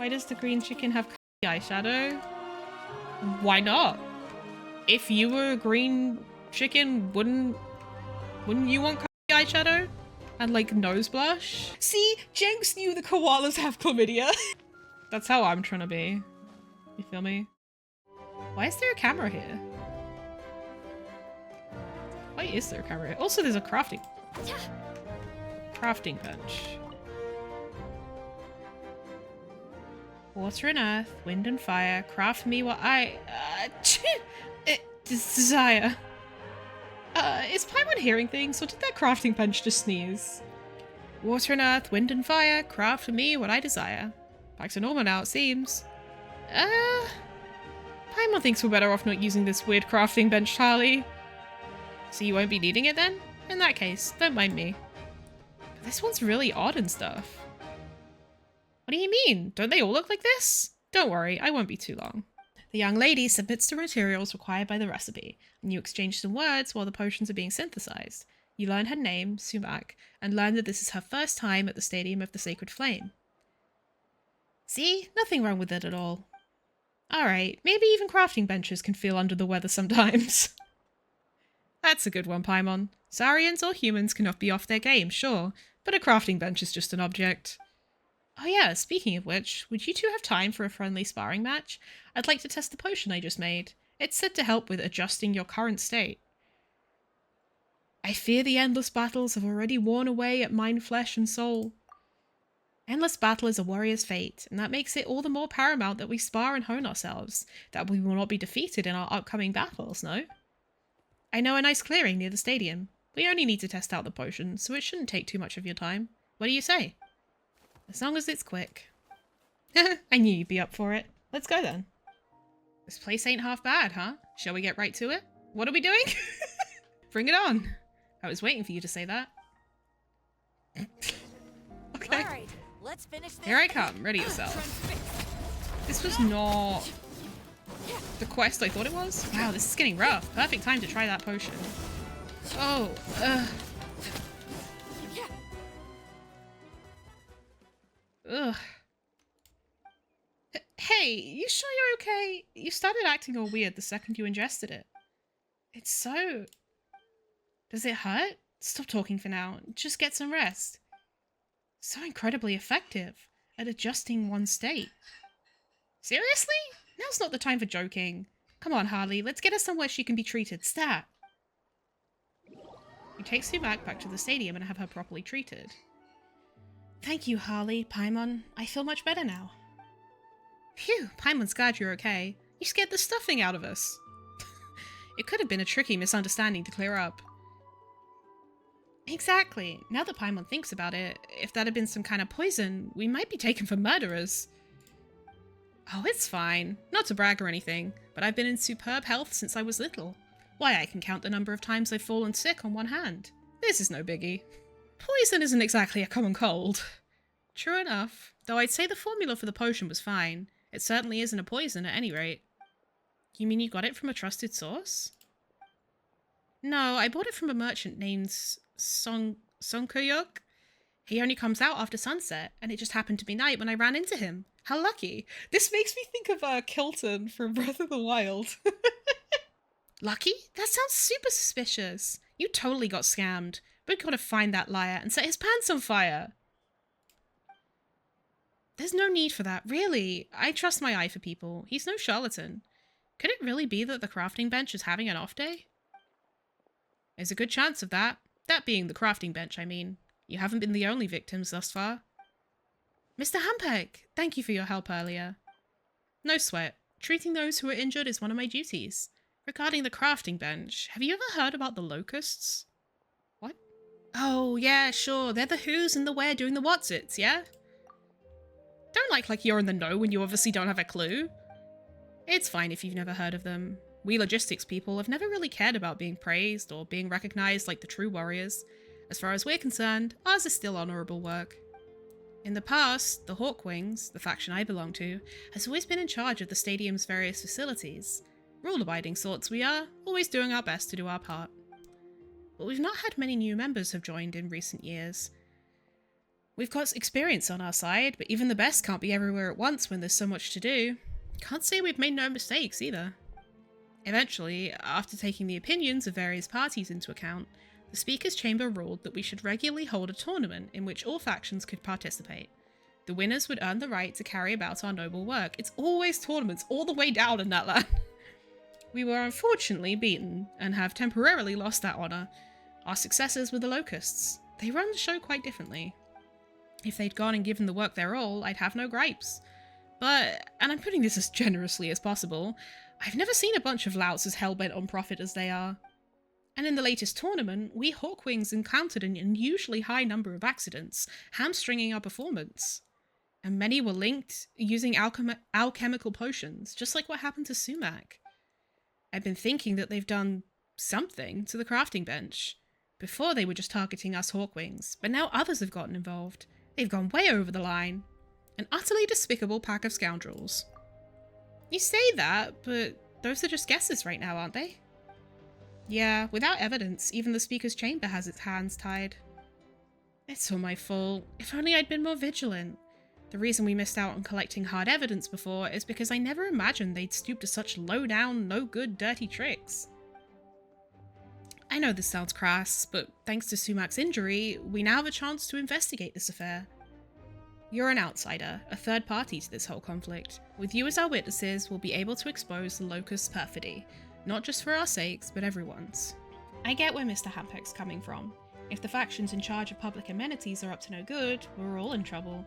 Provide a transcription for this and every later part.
Why does the green chicken have eyeshadow? Why not? If you were a green chicken, wouldn't you want eyeshadow? And like nose blush? See, Jenks knew the koalas have chlamydia. That's how I'm trying to be. You feel me? Why is there a camera here? Why is there a camera here? Also, there's a crafting bench. Water and earth, wind and fire, craft me what I desire. Is Paimon hearing things, or did that crafting bench just sneeze? Water and earth, wind and fire, craft for me what I desire. Back to normal now, it seems. Paimon thinks we're better off not using this weird crafting bench, Charlie. So you won't be needing it then? In that case, don't mind me. But this one's really odd and stuff. What do you mean? Don't they all look like this? Don't worry, I won't be too long. The young lady submits the materials required by the recipe, and you exchange some words while the potions are being synthesized. You learn her name, Sumac, and learn that this is her first time at the Stadium of the Sacred Flame. See? Nothing wrong with it at all. Alright, maybe even crafting benches can feel under the weather sometimes. That's a good one, Paimon. Saurians or humans cannot be off their game, sure, but a crafting bench is just an object. Oh yeah, speaking of which, would you two have time for a friendly sparring match? I'd like to test the potion I just made. It's said to help with adjusting your current state. I fear the endless battles have already worn away at mine flesh and soul. Endless battle is a warrior's fate, and that makes it all the more paramount that we spar and hone ourselves, that we will not be defeated in our upcoming battles, no? I know a nice clearing near the stadium. We only need to test out the potion, so it shouldn't take too much of your time. What do you say? As long as it's quick. I knew you'd be up for it. Let's go then. This place ain't half bad, huh? Shall we get right to it? What are we doing? Bring it on. I was waiting for you to say that. Okay. All right, let's finish this. Here I come. Ready yourself. This was not the quest I thought it was. Wow, this is getting rough. Perfect time to try that potion. Oh, ugh. Hey, you sure you're okay? You started acting all weird the second you ingested it. It's so... Does it hurt? Stop talking for now. Just get some rest. So incredibly effective at adjusting one's state. Seriously? Now's not the time for joking. Come on, Harley. Let's get her somewhere she can be treated. Stat. You take Sumac back to the stadium and have her properly treated. Thank you, Harley, Paimon. I feel much better now. Phew, Paimon's glad you're okay. You scared the stuffing out of us. It could have been a tricky misunderstanding to clear up. Exactly. Now that Paimon thinks about it, if that had been some kind of poison, we might be taken for murderers. Oh, it's fine. Not to brag or anything, but I've been in superb health since I was little. Why, I can count the number of times I've fallen sick on one hand. This is no biggie. Poison isn't exactly a common cold. True enough, though I'd say the formula for the potion was fine. It certainly isn't a poison at any rate. You mean you got it from a trusted source? No, I bought it from a merchant named Sonkoyok. He only comes out after sunset, and it just happened to be night when I ran into him. How lucky. This makes me think of Kilton from Breath of the Wild. Lucky? That sounds super suspicious. You totally got scammed. We've got to find that liar and set his pants on fire. There's no need for that, really. I trust my eye for people. He's no charlatan. Could it really be that the crafting bench is having an off day? There's a good chance of that. That being the crafting bench, I mean. You haven't been the only victims thus far. Mr. Hampek, thank you for your help earlier. No sweat. Treating those who are injured is one of my duties. Regarding the crafting bench, have you ever heard about the locusts? What? Oh, yeah, sure. They're the who's and the where doing the what's-its, yeah? Don't act like you're in the know when you obviously don't have a clue. It's fine if you've never heard of them. We logistics people have never really cared about being praised or being recognized like the true warriors. As far as we're concerned, ours is still honorable work. In the past, the Hawkwings, the faction I belong to, has always been in charge of the stadium's various facilities. Rule-abiding sorts we are, always doing our best to do our part. But we've not had many new members have joined in recent years. We've got experience on our side, but even the best can't be everywhere at once when there's so much to do. Can't say we've made no mistakes either. Eventually, after taking the opinions of various parties into account, the Speaker's Chamber ruled that we should regularly hold a tournament in which all factions could participate. The winners would earn the right to carry about our noble work. It's always tournaments all the way down in Natlan. We were unfortunately beaten, and have temporarily lost that honour. Our successors were the Locusts. They run the show quite differently. If they'd gone and given the work their all, I'd have no gripes. But, and I'm putting this as generously as possible, I've never seen a bunch of louts as hellbent on profit as they are. And in the latest tournament, we Hawkwings encountered an unusually high number of accidents, hamstringing our performance. And many were linked using alchemical potions, just like what happened to Sumac. I've been thinking that they've done something to the crafting bench. Before they were just targeting us Hawkwings, but now others have gotten involved. They've gone way over the line. An utterly despicable pack of scoundrels. You say that, but those are just guesses right now, aren't they? Yeah, without evidence, even the Speaker's Chamber has its hands tied. It's all my fault. If only I'd been more vigilant. The reason we missed out on collecting hard evidence before is because I never imagined they'd stoop to such low-down, no-good, dirty tricks. I know this sounds crass, but thanks to Sumac's injury, we now have a chance to investigate this affair. You're an outsider, a third party to this whole conflict. With you as our witnesses, we'll be able to expose the Locust's perfidy, not just for our sakes, but everyone's. I get where Mr. Hampek's coming from. If the factions in charge of public amenities are up to no good, we're all in trouble.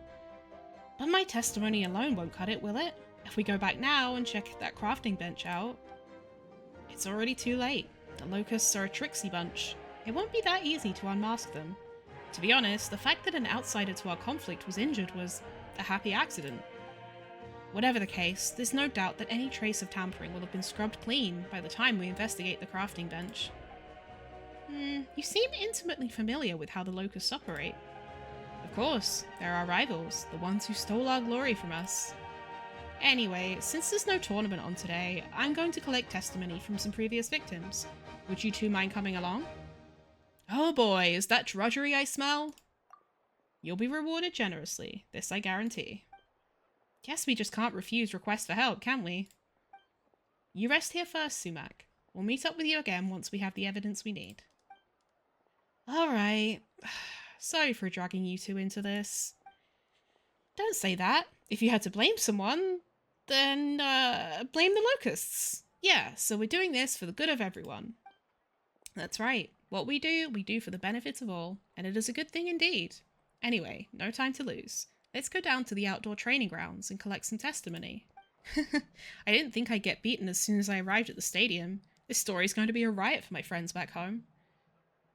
But my testimony alone won't cut it, will it? If we go back now and check that crafting bench out, it's already too late. The Locusts are a tricksy bunch. It won't be that easy to unmask them. To be honest, the fact that an outsider to our conflict was injured was a happy accident. Whatever the case, there's no doubt that any trace of tampering will have been scrubbed clean by the time we investigate the crafting bench. You seem intimately familiar with how the Locusts operate. Of course, they're our rivals, the ones who stole our glory from us. Anyway, since there's no tournament on today, I'm going to collect testimony from some previous victims. Would you two mind coming along? Oh boy, is that drudgery I smell? You'll be rewarded generously, this I guarantee. Guess we just can't refuse requests for help, can we? You rest here first, Sumac. We'll meet up with you again once we have the evidence we need. Alright. Sorry for dragging you two into this. Don't say that. If you had to blame someone, then, blame the Locusts. Yeah, so we're doing this for the good of everyone. That's right. What we do for the benefit of all, and it is a good thing indeed. Anyway, no time to lose. Let's go down to the outdoor training grounds and collect some testimony. I didn't think I'd get beaten as soon as I arrived at the stadium. This story's going to be a riot for my friends back home.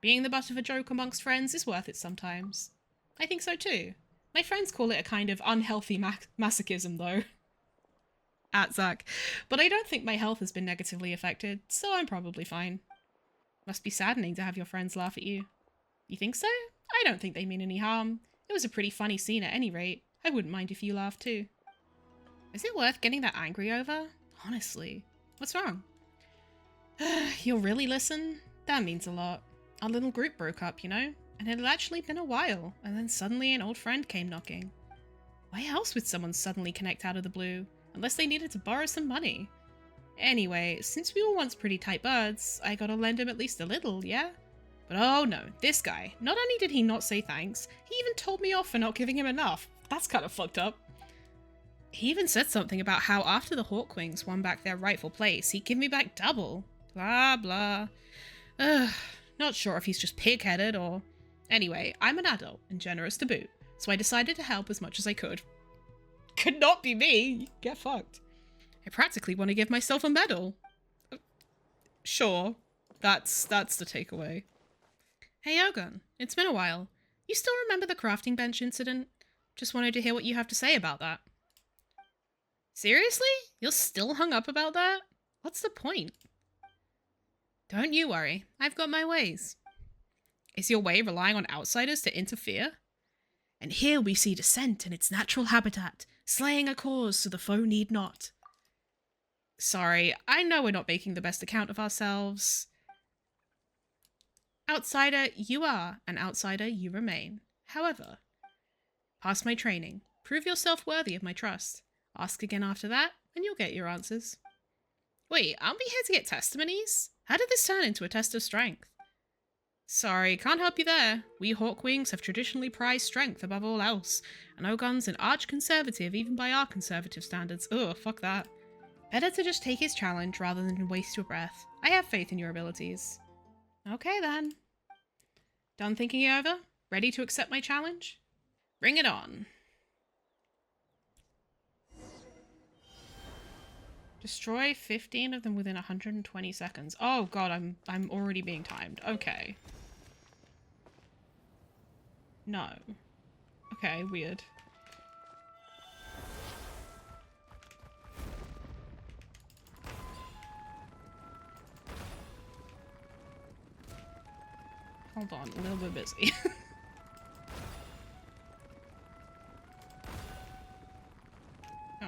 Being the butt of a joke amongst friends is worth it sometimes. I think so too. My friends call it a kind of unhealthy masochism though. At Zach. But I don't think my health has been negatively affected, so I'm probably fine. Must be saddening to have your friends laugh at you. You think so? I don't think they mean any harm. It was a pretty funny scene at any rate. I wouldn't mind if you laughed too. Is it worth getting that angry over? Honestly. What's wrong? You'll really listen? That means a lot. Our little group broke up, you know? And it had actually been a while, and then suddenly an old friend came knocking. Why else would someone suddenly connect out of the blue? Unless they needed to borrow some money. Anyway, since we were once pretty tight buds, I gotta lend him at least a little, yeah? But oh no, this guy. Not only did he not say thanks, he even told me off for not giving him enough. That's kind of fucked up. He even said something about how after the Hawkwings won back their rightful place, he'd give me back double. Blah, blah. Not sure if he's just pig-headed or... Anyway, I'm an adult and generous to boot, so I decided to help as much as I could. Could not be me! Get fucked. I practically want to give myself a medal. Sure. That's the takeaway. Hey Ogun, it's been a while. You still remember the crafting bench incident? Just wanted to hear what you have to say about that. Seriously? You're still hung up about that? What's the point? Don't you worry, I've got my ways. Is your way relying on outsiders to interfere? And here we see dissent in its natural habitat, slaying a cause so the foe need not. Sorry, I know we're not making the best account of ourselves. Outsider you are, and outsider you remain. However, Pass my training. Prove yourself worthy of my trust. Ask again after that, and you'll get your answers. Wait, aren't we here to get testimonies? How did this turn into a test of strength? Sorry, can't help you there. We Hawkwings have traditionally prized strength above all else, and Ogon's an arch-conservative even by our conservative standards. Ugh, fuck that. Better to just take his challenge rather than waste your breath. I have faith in your abilities. Okay then. Done thinking it over? Ready to accept my challenge? Bring it on. Destroy 15 of them within 120 seconds. Oh god, I'm already being timed. Okay. No. Okay, weird. Hold on, a little bit busy. Oh.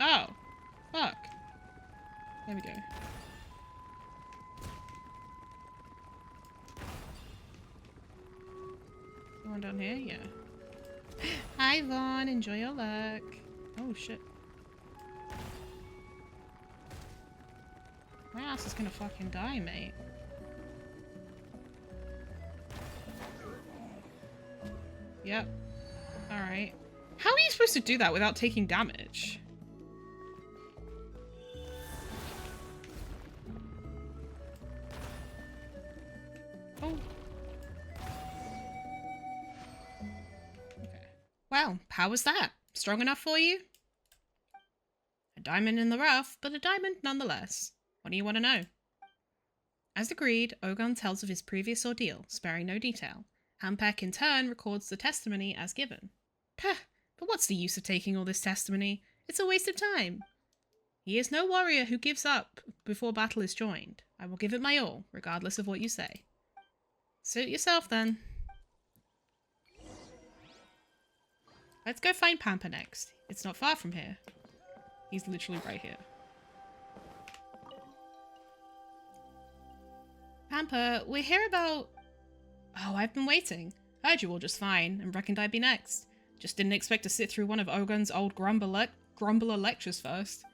Oh! Fuck. There we go. One down here? Yeah. Hi Vaughn, enjoy your luck. Oh shit. My ass is gonna fucking die, mate. Yep. Alright. How are you supposed to do that without taking damage? Oh. Okay. Well, how was that? Strong enough for you? A diamond in the rough, but a diamond nonetheless. What do you want to know? As agreed, Ogon tells of his previous ordeal, sparing no detail. Hampek in turn records the testimony as given. Pah, but what's the use of taking all this testimony? It's a waste of time. He is no warrior who gives up before battle is joined. I will give it my all, regardless of what you say. Suit yourself then. Let's go find Pampa next. It's not far from here. He's literally right here. Pampa, we're here about... Oh, I've been waiting. Heard you all just fine, and reckoned I'd be next. Just didn't expect to sit through one of Ogon's old grumbler lectures first.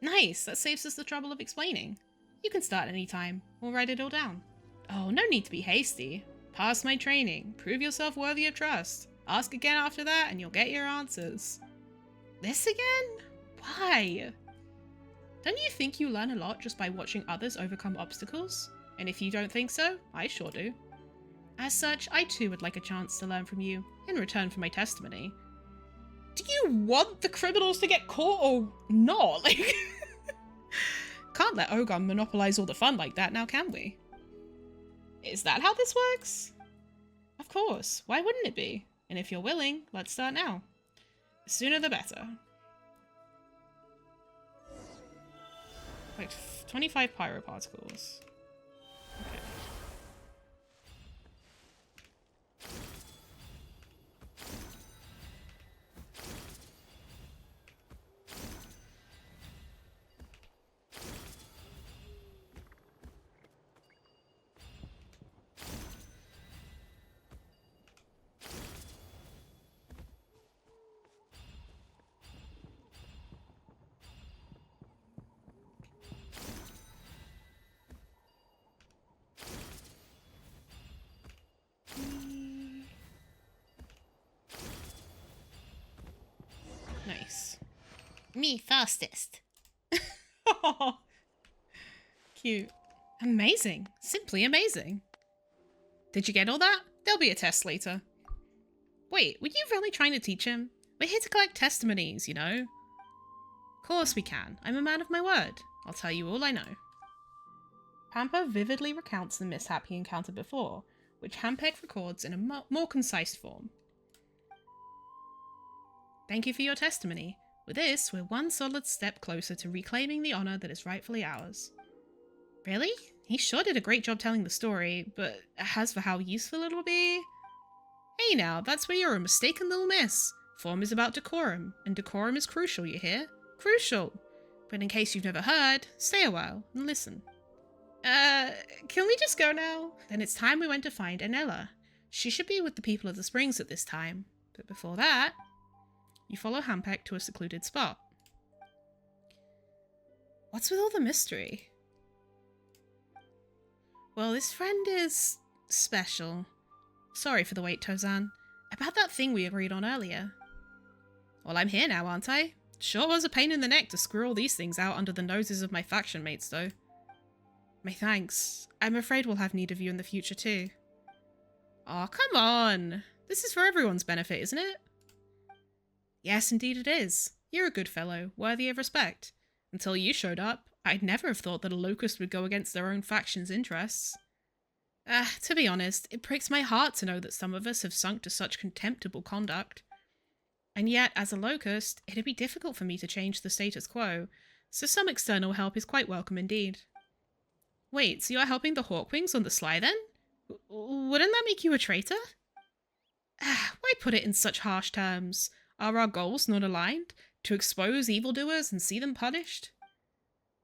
Nice, that saves us the trouble of explaining. You can start any time. We'll write it all down. Oh, no need to be hasty. Pass my training. Prove yourself worthy of trust. Ask again after that, and you'll get your answers. This again? Why? Don't you think you learn a lot just by watching others overcome obstacles? And if you don't think so, I sure do. As such, I too would like a chance to learn from you, in return for my testimony. Do you want the criminals to get caught or not? Like, can't let Ogon monopolize all the fun like that now, can we? Is that how this works? Of course, why wouldn't it be? And if you're willing, let's start now. The sooner the better. Like 25 pyroparticles. Okay. Nice. Me fastest. Oh, cute. Amazing. Simply amazing. Did you get all that? There'll be a test later. Wait, were you really trying to teach him? We're here to collect testimonies, you know? Of course we can. I'm a man of my word. I'll tell you all I know. Pampa vividly recounts the mishap he encountered before, which Hampek records in a more concise form. Thank you for your testimony. With this, we're one solid step closer to reclaiming the honor that is rightfully ours. Really? He sure did a great job telling the story, but as for how useful it'll be... Hey now, that's where you're a mistaken little miss. Form is about decorum, and decorum is crucial, you hear? Crucial! But in case you've never heard, stay a while and listen. Can we just go now? Then it's time we went to find Anella. She should be with the people of the Springs at this time. But before that, you follow Hampek to a secluded spot. What's with all the mystery? Well, this friend is special. Sorry for the wait, Tozan. About that thing we agreed on earlier. Well, I'm here now, aren't I? Sure was a pain in the neck to screw all these things out under the noses of my faction mates, though. My thanks. I'm afraid we'll have need of you in the future, too. Aw, come on! This is for everyone's benefit, isn't it? Yes, indeed it is. You're a good fellow, worthy of respect. Until you showed up, I'd never have thought that a locust would go against their own faction's interests. To be honest, it breaks my heart to know that some of us have sunk to such contemptible conduct. And yet, as a locust, it'd be difficult for me to change the status quo, so some external help is quite welcome indeed. Wait, so you're helping the Hawkwings on the sly then? Wouldn't that make you a traitor? Why put it in such harsh terms? Are our goals not aligned? To expose evildoers and see them punished?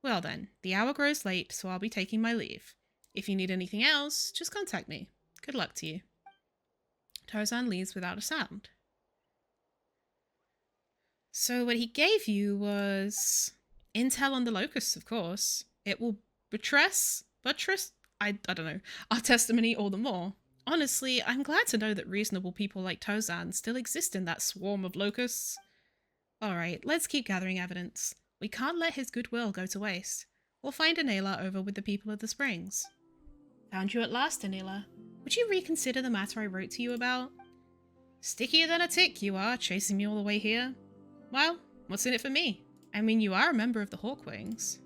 Well then, the hour grows late, so I'll be taking my leave. If you need anything else, just contact me. Good luck to you. Tarzan leaves without a sound. So what he gave you was intel on the locusts, of course. It will buttress, I don't know, our testimony all the more. Honestly, I'm glad to know that reasonable people like Tozan still exist in that swarm of locusts. Alright, let's keep gathering evidence. We can't let his goodwill go to waste. We'll find Anela over with the people of the Springs. Found you at last, Anela. Would you reconsider the matter I wrote to you about? Stickier than a tick you are, chasing me all the way here. Well, what's in it for me? I mean, you are a member of the Hawkwings.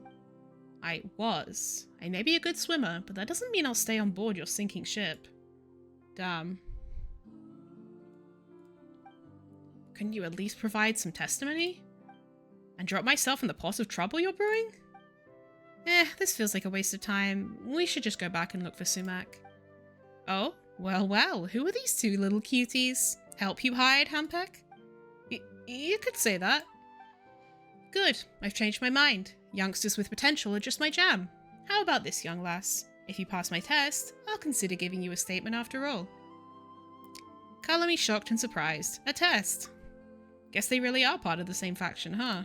I was. I may be a good swimmer, but that doesn't mean I'll stay on board your sinking ship. Damn. Couldn't you at least provide some testimony? And drop myself in the pot of trouble you're brewing? This feels like a waste of time. We should just go back and look for Sumac. Oh, well, who are these two little cuties? Help you hide, Hampek? You could say that. Good, I've changed my mind. Youngsters with potential are just my jam. How about this, young lass? If you pass my test, I'll consider giving you a statement after all. Colour me shocked and surprised. A test. Guess they really are part of the same faction, huh?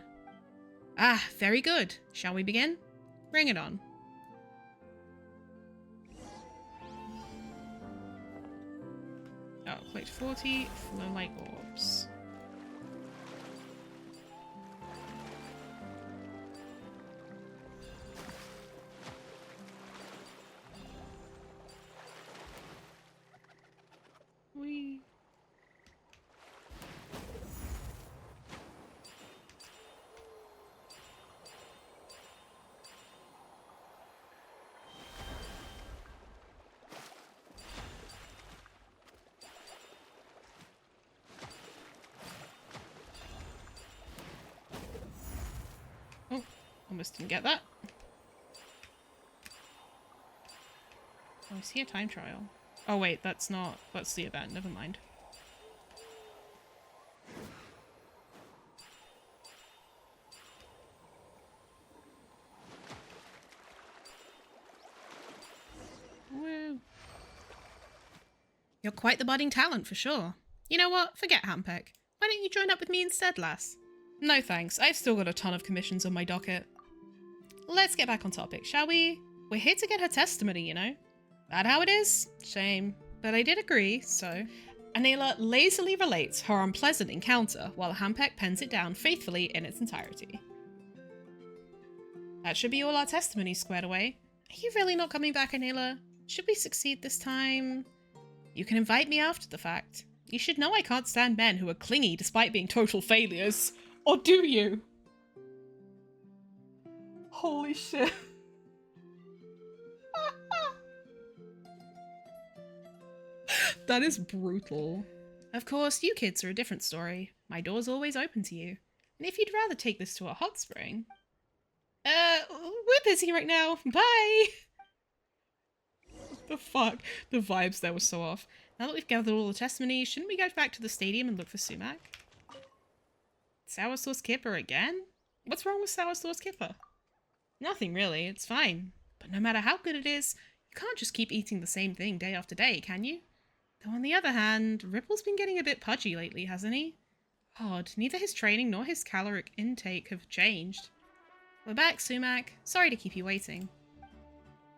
Ah, very good. Shall we begin? Bring it on. Oh, collect 40 flow-like orbs. Whee. Oh, almost didn't get that. Oh, I see a time trial. Oh wait, that's the event, never mind. Woo. You're quite the budding talent for sure. You know what, forget Hampek. Why don't you join up with me instead, lass? No thanks, I've still got a ton of commissions on my docket. Let's get back on topic, shall we? We're here to get her testimony, you know? That how it is? Shame. But I did agree, so... Anela lazily relates her unpleasant encounter while Hampek pens it down faithfully in its entirety. That should be all our testimonies squared away. Are you really not coming back, Anela? Should we succeed this time? You can invite me after the fact. You should know I can't stand men who are clingy despite being total failures. Or do you? Holy shit. That is brutal. Of course, you kids are a different story. My door's always open to you. And if you'd rather take this to a hot spring... we're busy right now. Bye! The fuck? The vibes there were so off. Now that we've gathered all the testimony, shouldn't we go back to the stadium and look for Sumac? Sour Sauce Kipper again? What's wrong with Sour Sauce Kipper? Nothing really, it's fine. But no matter how good it is, you can't just keep eating the same thing day after day, can you? Though on the other hand, Ripple's been getting a bit pudgy lately, hasn't he? Odd, neither his training nor his caloric intake have changed. We're back, Sumac. Sorry to keep you waiting.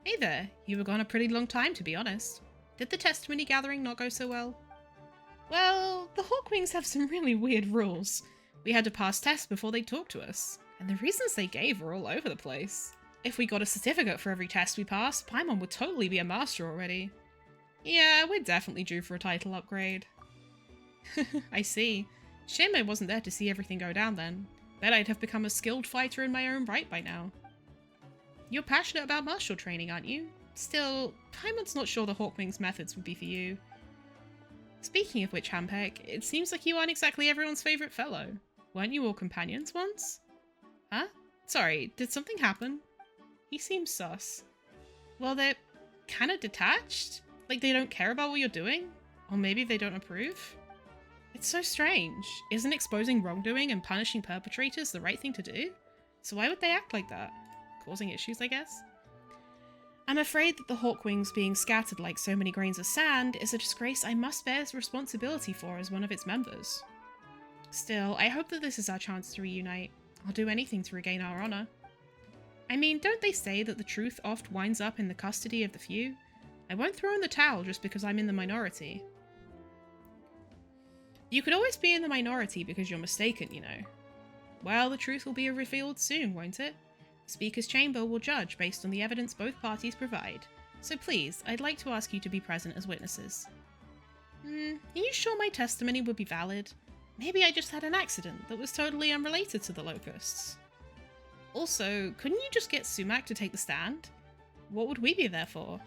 Hey there, you were gone a pretty long time, to be honest. Did the testimony gathering not go so well? Well, the Hawkwings have some really weird rules. We had to pass tests before they talked to us, and the reasons they gave were all over the place. If we got a certificate for every test we passed, Paimon would totally be a master already. Yeah, we're definitely due for a title upgrade. I see. Shame I wasn't there to see everything go down then. Bet I'd have become a skilled fighter in my own right by now. You're passionate about martial training, aren't you? Still, Paimon's not sure the Hawkwing's methods would be for you. Speaking of which, Hampek, it seems like you aren't exactly everyone's favourite fellow. Weren't you all companions once? Huh? Sorry, did something happen? He seems sus. Well, they're kind of detached? Like they don't care about what you're doing? Or maybe they don't approve? It's so strange. Isn't exposing wrongdoing and punishing perpetrators the right thing to do? So why would they act like that? Causing issues, I guess? I'm afraid that the Hawkwings being scattered like so many grains of sand is a disgrace I must bear responsibility for as one of its members. Still, I hope that this is our chance to reunite. I'll do anything to regain our honour. I mean, don't they say that the truth oft winds up in the custody of the few? I won't throw in the towel just because I'm in the minority. You could always be in the minority because you're mistaken, you know. Well, the truth will be revealed soon, won't it? The Speaker's Chamber will judge based on the evidence both parties provide. So please, I'd like to ask you to be present as witnesses. Are you sure my testimony would be valid? Maybe I just had an accident that was totally unrelated to the Locusts. Also, couldn't you just get Sumac to take the stand? What would we be there for?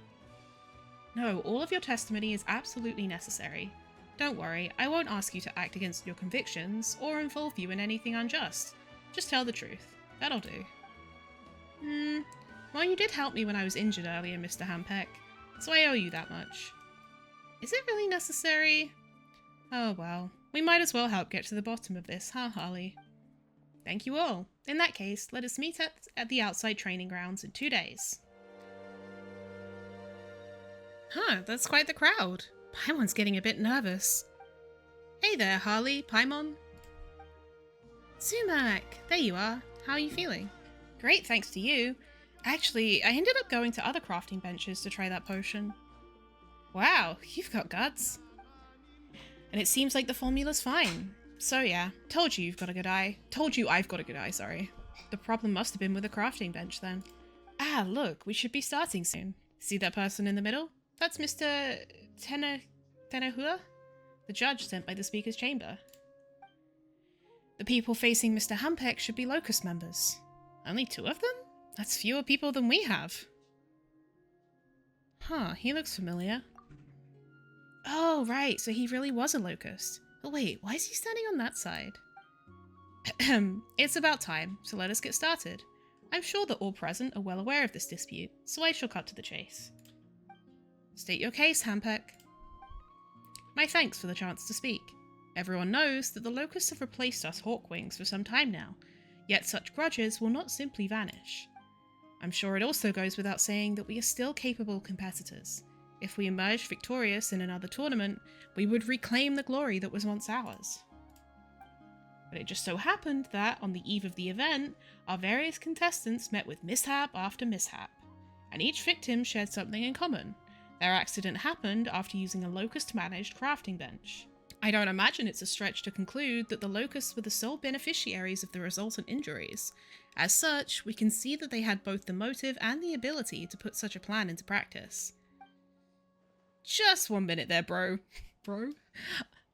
No, all of your testimony is absolutely necessary. Don't worry, I won't ask you to act against your convictions or involve you in anything unjust. Just tell the truth. That'll do. Well, you did help me when I was injured earlier, Mr. Hampek, so I owe you that much. Is it really necessary? Oh well, we might as well help get to the bottom of this, huh, Harley? Thank you all. In that case, let us meet at the outside training grounds in 2 days. Huh, that's quite the crowd. Paimon's getting a bit nervous. Hey there, Harley, Paimon. Sumac, there you are. How are you feeling? Great, thanks to you. Actually, I ended up going to other crafting benches to try that potion. Wow, you've got guts. And it seems like the formula's fine. So yeah, told you you've got a good eye. Told you I've got a good eye, sorry. The problem must have been with the crafting bench then. Ah, look, we should be starting soon. See that person in the middle? That's Mr. Tenehua, the judge sent by the Speaker's Chamber. The people facing Mr. Hampek should be Locust members. Only 2 of them? That's fewer people than we have. Huh, he looks familiar. Oh, right, so he really was a Locust. But wait, why is he standing on that side? It's about time, so let us get started. I'm sure that all present are well aware of this dispute, so I shall cut to the chase. State your case, Hampek. My thanks for the chance to speak. Everyone knows that the Locusts have replaced us Hawkwings for some time now, yet such grudges will not simply vanish. I'm sure it also goes without saying that we are still capable competitors. If we emerged victorious in another tournament, we would reclaim the glory that was once ours. But it just so happened that, on the eve of the event, our various contestants met with mishap after mishap, and each victim shared something in common. Their accident happened after using a Locust-managed crafting bench. I don't imagine it's a stretch to conclude that the Locusts were the sole beneficiaries of the resultant injuries. As such, we can see that they had both the motive and the ability to put such a plan into practice. Just 1 minute there, bro. Bro?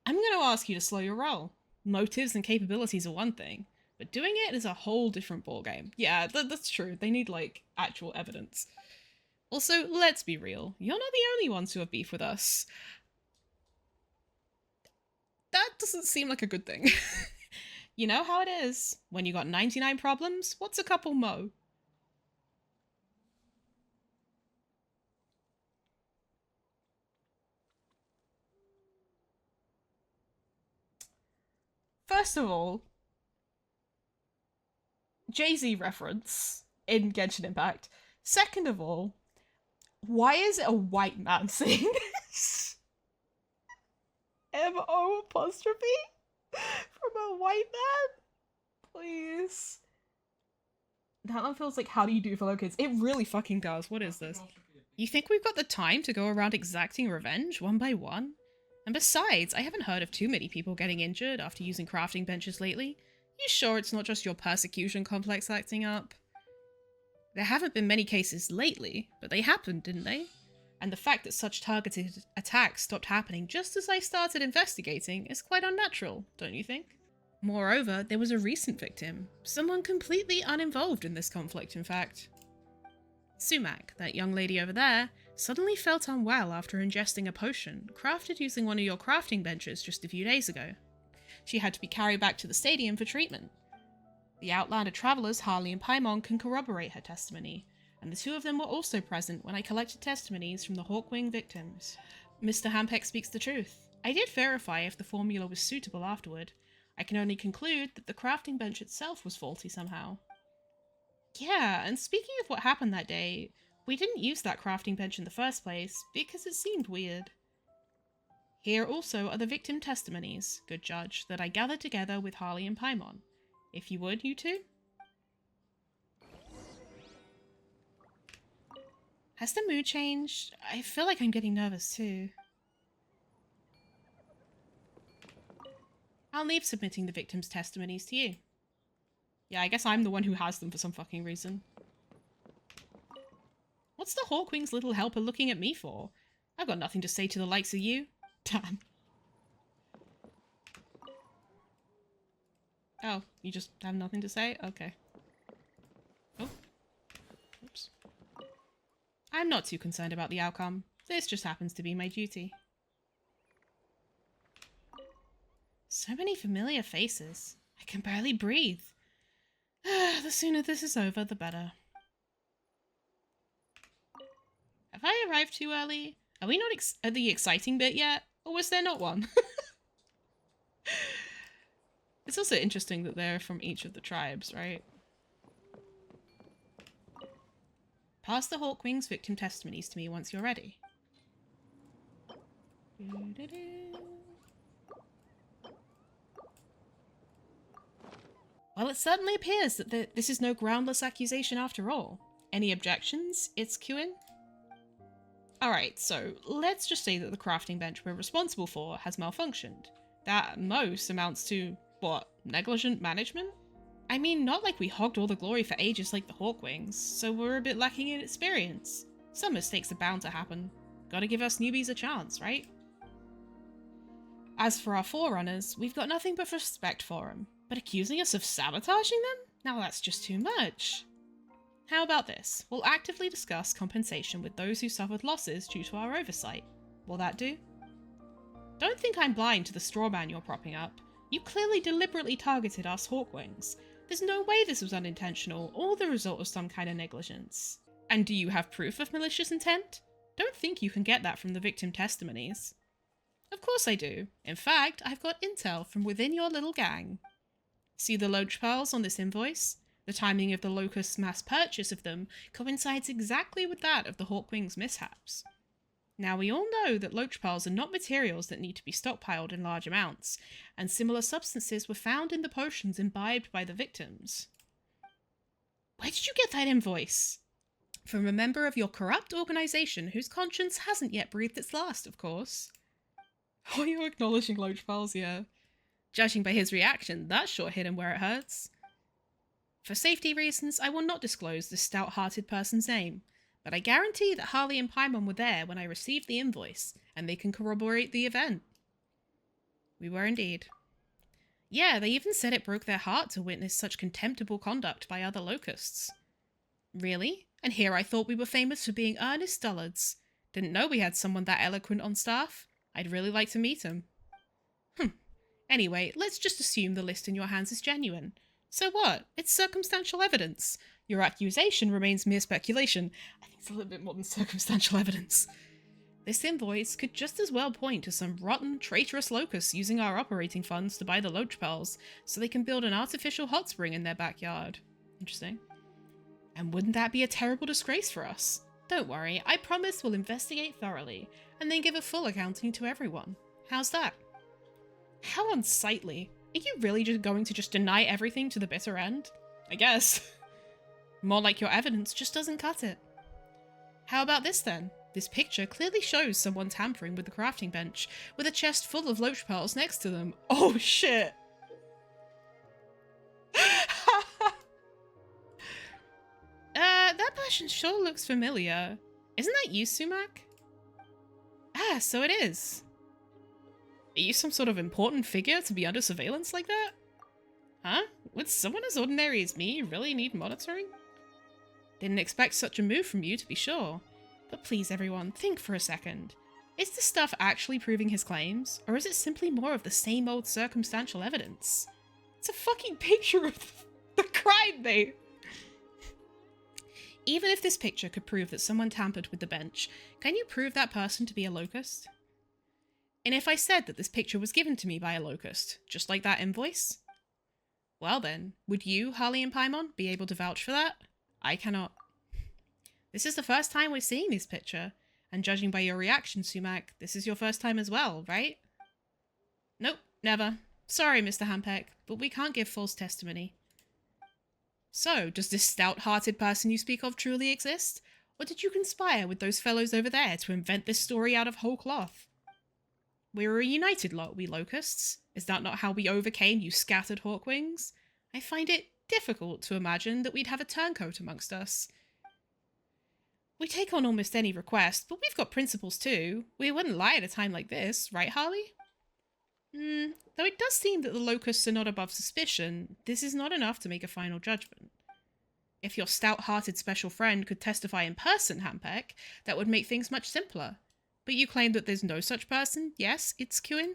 I'm going to ask you to slow your roll. Motives and capabilities are one thing, but doing it is a whole different ballgame. Yeah, that's true. They need, like, actual evidence. Also, let's be real. You're not the only ones who have beef with us. That doesn't seem like a good thing. You know how it is. When you got 99 problems, what's a couple mo? First of all, Jay-Z reference in Genshin Impact. Second of all, why is it a white man saying this? M-O apostrophe? From a white man? Please. That one feels like how do you do fellow kids? It really fucking does. What is this? You think we've got the time to go around exacting revenge one by one? And besides, I haven't heard of too many people getting injured after using crafting benches lately. You sure it's not just your persecution complex acting up? There haven't been many cases lately, but they happened, didn't they? And the fact that such targeted attacks stopped happening just as I started investigating is quite unnatural, don't you think? Moreover, there was a recent victim, someone completely uninvolved in this conflict, in fact. Sumac, that young lady over there, suddenly felt unwell after ingesting a potion crafted using one of your crafting benches just a few days ago. She had to be carried back to the stadium for treatment. The Outlander travelers Harley and Paimon can corroborate her testimony, and the two of them were also present when I collected testimonies from the Hawkwing victims. Mr. Hampeck speaks the truth. I did verify if the formula was suitable afterward. I can only conclude that the crafting bench itself was faulty somehow. Yeah, and speaking of what happened that day, we didn't use that crafting bench in the first place because it seemed weird. Here also are the victim testimonies, good judge, that I gathered together with Harley and Paimon. If you would, you two? Has the mood changed? I feel like I'm getting nervous too. I'll leave submitting the victims' testimonies to you. Yeah, I guess I'm the one who has them for some fucking reason. What's the Hawkwing's little helper looking at me for? I've got nothing to say to the likes of you. Damn. Oh, you just have nothing to say? Okay. Oh. Oops. I'm not too concerned about the outcome. This just happens to be my duty. So many familiar faces. I can barely breathe. The sooner this is over, the better. Have I arrived too early? Are we not at the exciting bit yet? Or was there not one? It's also interesting that they're from each of the tribes, right? Pass the Hawkwing's victim testimonies to me once you're ready. Well, it certainly appears that this is no groundless accusation after all. Any objections, Itzkuin? Alright, so let's just say that the crafting bench we're responsible for has malfunctioned. That at most amounts to, what, negligent management? I mean, not like we hogged all the glory for ages like the Hawkwings, so we're a bit lacking in experience. Some mistakes are bound to happen. Gotta give us newbies a chance, right? As for our forerunners, we've got nothing but respect for them. But accusing us of sabotaging them? Now that's just too much. How about this? We'll actively discuss compensation with those who suffered losses due to our oversight. Will that do? Don't think I'm blind to the straw man you're propping up. You clearly deliberately targeted us Hawkwings. There's no way this was unintentional or the result of some kind of negligence. And do you have proof of malicious intent? Don't think you can get that from the victim testimonies. Of course I do. In fact, I've got intel from within your little gang. See the loach pearls on this invoice? The timing of the Locust's mass purchase of them coincides exactly with that of the Hawkwing's mishaps. Now we all know that loach pearls are not materials that need to be stockpiled in large amounts, and similar substances were found in the potions imbibed by the victims. Where did you get that invoice? From a member of your corrupt organisation whose conscience hasn't yet breathed its last, of course. Oh, you're acknowledging loach pearls, yeah. Judging by his reaction, that sure hit him where it hurts. For safety reasons, I will not disclose this stout-hearted person's name, but I guarantee that Harley and Paimon were there when I received the invoice, and they can corroborate the event. We were indeed. Yeah, they even said it broke their heart to witness such contemptible conduct by other locusts. Really? And here I thought we were famous for being earnest dullards. Didn't know we had someone that eloquent on staff. I'd really like to meet him. Anyway, let's just assume the list in your hands is genuine. So what? It's circumstantial evidence. Your accusation remains mere speculation. I think it's a little bit more than circumstantial evidence. This invoice could just as well point to some rotten, traitorous locusts using our operating funds to buy the loach pearls so they can build an artificial hot spring in their backyard. Interesting. And wouldn't that be a terrible disgrace for us? Don't worry, I promise we'll investigate thoroughly and then give a full accounting to everyone. How's that? How unsightly. Are you really just going to just deny everything to the bitter end? I guess. More like your evidence just doesn't cut it. How about this then? This picture clearly shows someone tampering with the crafting bench, with a chest full of loach pearls next to them. Oh shit! That person sure looks familiar. Isn't that you, Sumac? Ah, so it is. Are you some sort of important figure to be under surveillance like that? Huh? Would someone as ordinary as me really need monitoring? Didn't expect such a move from you, to be sure. But please, everyone, think for a second. Is this stuff actually proving his claims, or is it simply more of the same old circumstantial evidence? It's a fucking picture of the crime, mate! Even if this picture could prove that someone tampered with the bench, can you prove that person to be a locust? And if I said that this picture was given to me by a locust, just like that invoice? Well then, would you, Harley and Paimon, be able to vouch for that? I cannot. This is the first time we're seeing this picture, and judging by your reaction, Sumac, this is your first time as well, right? Nope, never. Sorry, Mr. Hampek, but we can't give false testimony. So, does this stout-hearted person you speak of truly exist? Or did you conspire with those fellows over there to invent this story out of whole cloth? We're a united lot, we locusts. Is that not how we overcame you scattered hawkwings? I find it difficult to imagine that we'd have a turncoat amongst us. We take on almost any request, but we've got principles too. We wouldn't lie at a time like this, right, Harley? Though it does seem that the locusts are not above suspicion, this is not enough to make a final judgment. If your stout-hearted special friend could testify in person, Hampek, that would make things much simpler. But you claim that there's no such person, yes, Itzcuin?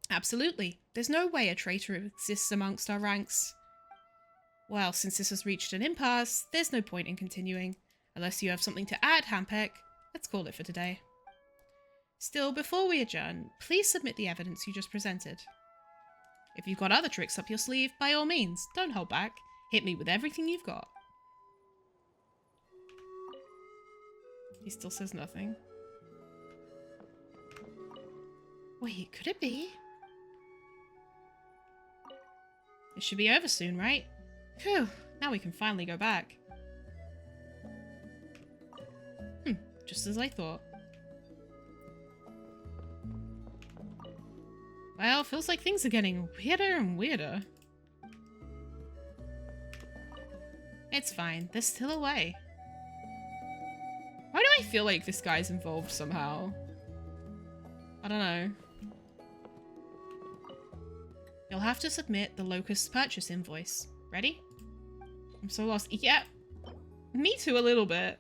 Absolutely. There's no way a traitor exists amongst our ranks. Well, since this has reached an impasse, there's no point in continuing. Unless you have something to add, Hampek, let's call it for today. Still, before we adjourn, please submit the evidence you just presented. If you've got other tricks up your sleeve, by all means, don't hold back. Hit me with everything you've got. He still says nothing. Wait, could it be? It should be over soon, right? Phew, now we can finally go back. Just as I thought. Well, feels like things are getting weirder and weirder. It's fine, they're still away. Why do I feel like this guy's involved somehow? I don't know. You'll have to submit the Locust's purchase invoice. Ready? I'm so lost. Yeah, me too a little bit.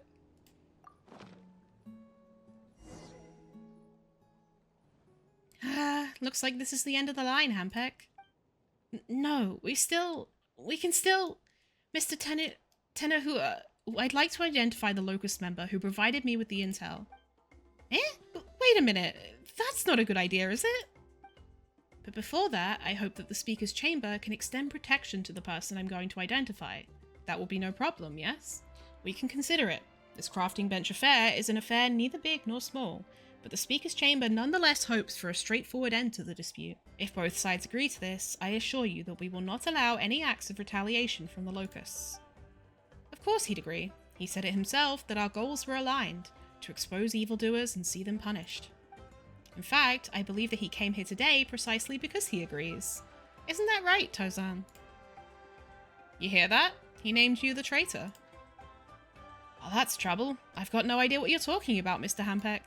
Looks like this is the end of the line, Hampek. No, we can still... Mr. Tenahua, I'd like to identify the Locust member who provided me with the intel. Eh? Wait a minute. That's not a good idea, is it? But before that, I hope that the Speaker's Chamber can extend protection to the person I'm going to identify. That will be no problem, yes? We can consider it. This crafting bench affair is an affair neither big nor small, but the Speaker's Chamber nonetheless hopes for a straightforward end to the dispute. If both sides agree to this, I assure you that we will not allow any acts of retaliation from the Locusts. Of course he'd agree. He said it himself that our goals were aligned, to expose evildoers and see them punished. In fact, I believe that he came here today precisely because he agrees. Isn't that right, Tozan? You hear that? He named you the traitor. Oh, that's trouble. I've got no idea what you're talking about, Mr. Hampek.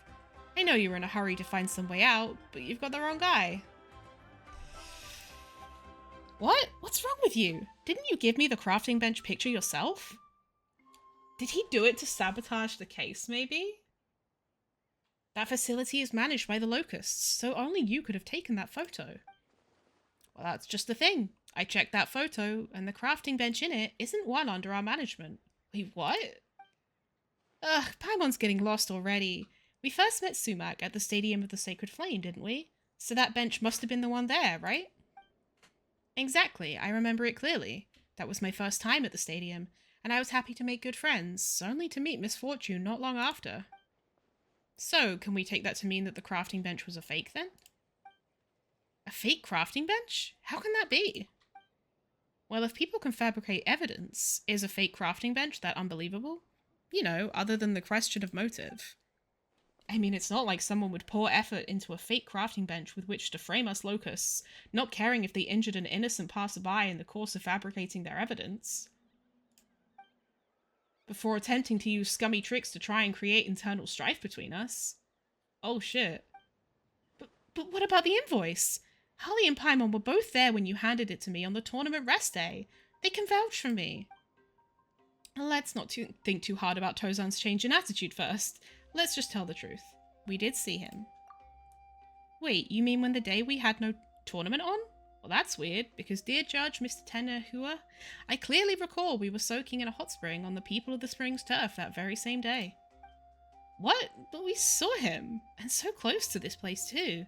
I know you're in a hurry to find some way out, but you've got the wrong guy. What? What's wrong with you? Didn't you give me the crafting bench picture yourself? Did he do it to sabotage the case, maybe? That facility is managed by the Locusts, so only you could have taken that photo. Well, that's just the thing. I checked that photo, and the crafting bench in it isn't one under our management. Wait, what? Ugh, Paimon's getting lost already. We first met Sumac at the Stadium of the Sacred Flame, didn't we? So that bench must have been the one there, right? Exactly, I remember it clearly. That was my first time at the stadium, and I was happy to make good friends, only to meet misfortune not long after. So, can we take that to mean that the crafting bench was a fake then? A fake crafting bench? How can that be? Well, if people can fabricate evidence, is a fake crafting bench that unbelievable? You know, other than the question of motive. I mean, it's not like someone would pour effort into a fake crafting bench with which to frame us locusts, not caring if they injured an innocent passerby in the course of fabricating their evidence. Before attempting to use scummy tricks to try and create internal strife between us. Oh shit. But what about the invoice? Harley and Paimon were both there when you handed it to me on the tournament rest day. They can vouch for me. Let's not think too hard about Tozan's change in attitude first. Let's just tell the truth. We did see him. Wait, you mean when the day we had no tournament on? Well, that's weird, because dear Judge, Mr. Tenehua, I clearly recall we were soaking in a hot spring on the People of the Spring's turf that very same day. What? But we saw him, and so close to this place too.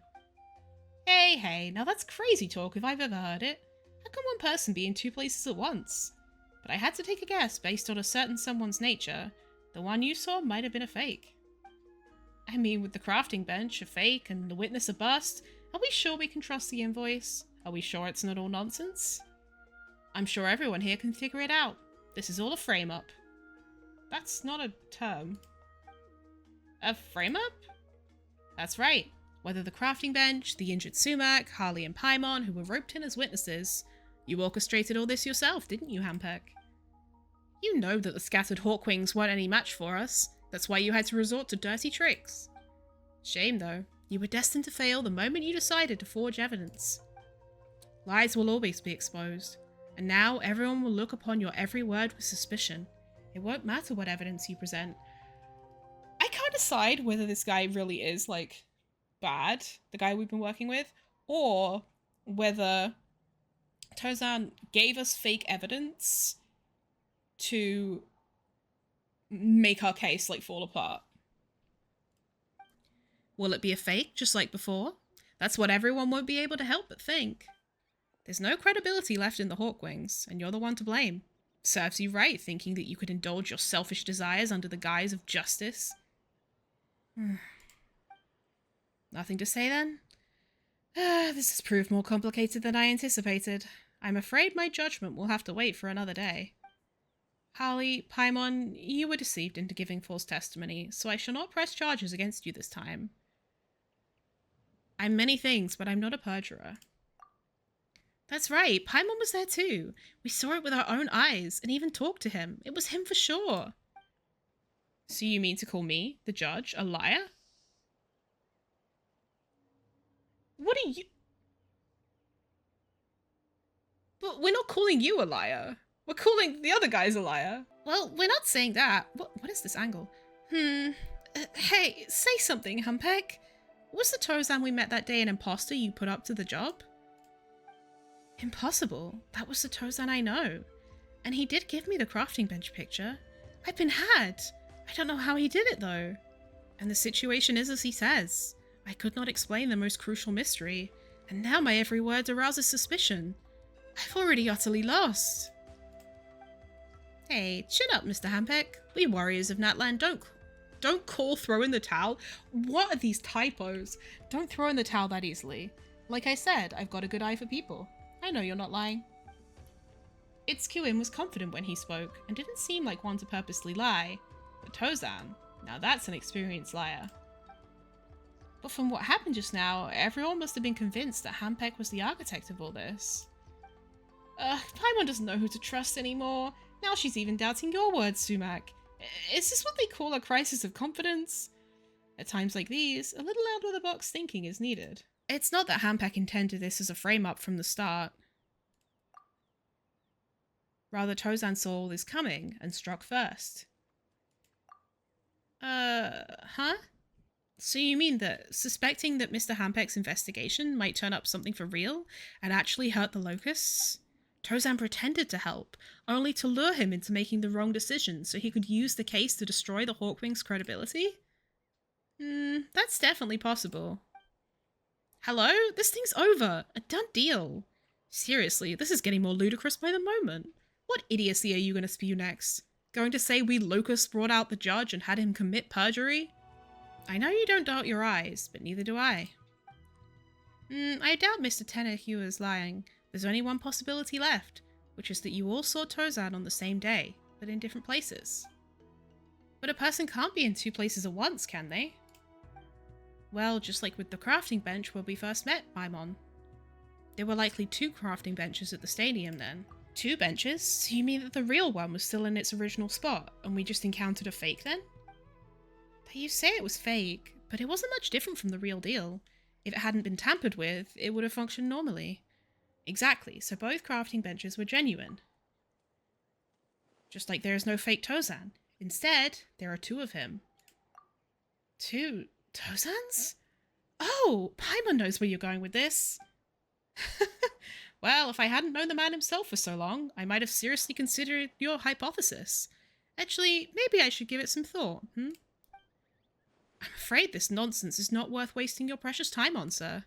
Hey, now that's crazy talk if I've ever heard it. How can one person be in two places at once? But I had to take a guess based on a certain someone's nature. The one you saw might have been a fake. I mean, with the crafting bench a fake and the witness a bust, are we sure we can trust the invoice? Are we sure it's not all nonsense? I'm sure everyone here can figure it out. This is all a frame-up. That's not a term. A frame-up? That's right. Whether the crafting bench, the injured sumac, Harley and Paimon, who were roped in as witnesses. You orchestrated all this yourself, didn't you, Hampek? You know that the scattered Hawkwings weren't any match for us. That's why you had to resort to dirty tricks. Shame, though. You were destined to fail the moment you decided to forge evidence. Lies will always be exposed, and now everyone will look upon your every word with suspicion. It won't matter what evidence you present. I can't decide whether this guy really is, like, bad, the guy we've been working with, or whether Tozan gave us fake evidence to make our case, like, fall apart. Will it be a fake, just like before? That's what everyone won't be able to help but think. There's no credibility left in the Hawkwings, and you're the one to blame. Serves you right, thinking that you could indulge your selfish desires under the guise of justice. Nothing to say, then? This has proved more complicated than I anticipated. I'm afraid my judgment will have to wait for another day. Harley, Paimon, you were deceived into giving false testimony, so I shall not press charges against you this time. I'm many things, but I'm not a perjurer. That's right, Paimon was there too. We saw it with our own eyes, and even talked to him. It was him for sure. So you mean to call me, the judge, a liar? What are you... But we're not calling you a liar. We're calling the other guys a liar. Well, we're not saying that. What is this angle? Hey, say something, Humpeg. Was the Tozan we met that day an imposter you put up to the job? Impossible. That was the Tozan I know. And he did give me the crafting bench picture. I've been had. I don't know how he did it, though. And the situation is as he says. I could not explain the most crucial mystery, and now my every word arouses suspicion. I've already utterly lost. Hey, chin up, Mr. Hampek. We warriors of Natlan don't call throw in the towel. What are these typos? Don't throw in the towel that easily. Like I said, I've got a good eye for people. I know you're not lying. Itzkuin was confident when he spoke, and didn't seem like one to purposely lie. But Tozan, now that's an experienced liar. But from what happened just now, everyone must have been convinced that Hampek was the architect of all this. Paimon doesn't know who to trust anymore. Now she's even doubting your words, Sumac. Is this what they call a crisis of confidence? At times like these, a little out-of-the-box thinking is needed. It's not that Hampek intended this as a frame-up from the start. Rather, Tozan saw all this coming and struck first. Huh? So you mean that, suspecting that Mr. Hampek's investigation might turn up something for real and actually hurt the locusts, Tozan pretended to help, only to lure him into making the wrong decision so he could use the case to destroy the Hawkwing's credibility? That's definitely possible. Hello? This thing's over. A done deal. Seriously, this is getting more ludicrous by the moment. What idiocy are you going to spew next? Going to say we locusts brought out the judge and had him commit perjury? I know you don't doubt your eyes, but neither do I. I doubt Mr. Tenehue is lying. There's only one possibility left, which is that you all saw Tozan on the same day, but in different places. But a person can't be in two places at once, can they? Well, just like with the crafting bench where we first met, Paimon. There were likely two crafting benches at the stadium then. Two benches? So you mean that the real one was still in its original spot, and we just encountered a fake then? But you say it was fake, but it wasn't much different from the real deal. If it hadn't been tampered with, it would have functioned normally. Exactly, so both crafting benches were genuine. Just like there is no fake Tozan. Instead, there are two of him. Two Tozans? Oh, Paimon knows where you're going with this. Well, if I hadn't known the man himself for so long, I might have seriously considered your hypothesis. Actually, maybe I should give it some thought, I'm afraid this nonsense is not worth wasting your precious time on, sir.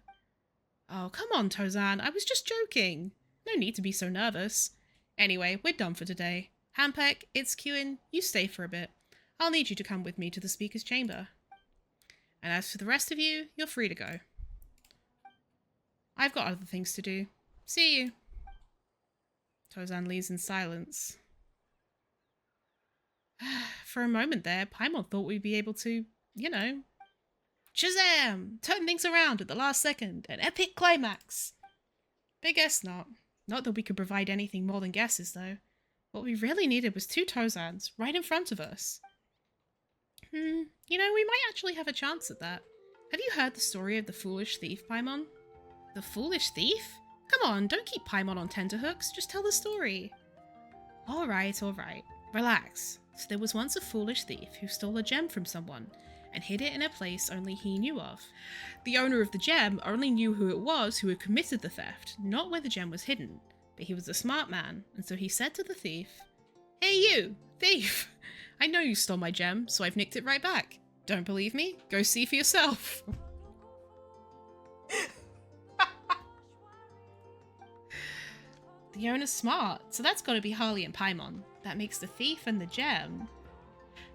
Oh, come on, Tozan, I was just joking. No need to be so nervous. Anyway, we're done for today. Hampek, it's Kewin, you stay for a bit. I'll need you to come with me to the speaker's chamber. And as for the rest of you, you're free to go. I've got other things to do. See you. Tozan leaves in silence. For a moment there, Paimon thought we'd be able to, Shazam! Turn things around at the last second. An epic climax. But guess not. Not that we could provide anything more than guesses, though. What we really needed was two Tozans right in front of us. We might actually have a chance at that. Have you heard the story of the foolish thief, Paimon? The foolish thief? Come on, don't keep Paimon on tenterhooks. Just tell the story. All right. Relax. So there was once a foolish thief who stole a gem from someone and hid it in a place only he knew of. The owner of the gem only knew who it was who had committed the theft, not where the gem was hidden. But he was a smart man, and so he said to the thief, "Hey you, thief! I know you stole my gem, so I've nicked it right back. Don't believe me? Go see for yourself." The owner's smart, so that's gotta be Harley and Paimon. That makes the thief and the gem.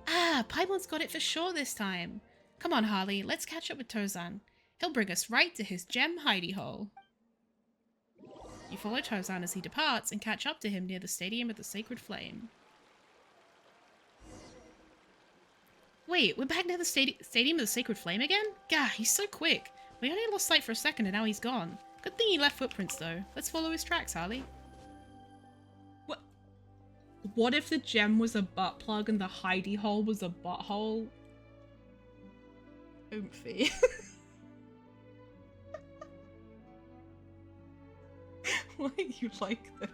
Ah, Paimon's got it for sure this time. Come on, Harley, let's catch up with Tozan. He'll bring us right to his gem hidey hole. You follow Tozan as he departs and catch up to him near the Stadium of the Sacred Flame. Wait, we're back near the Stadium of the Sacred Flame again? Gah, he's so quick. We only lost sight for a second and now he's gone. Good thing he left footprints though. Let's follow his tracks, Harley. What if the gem was a butt plug and the hidey hole was a butthole? Oomphy. Why are you like this?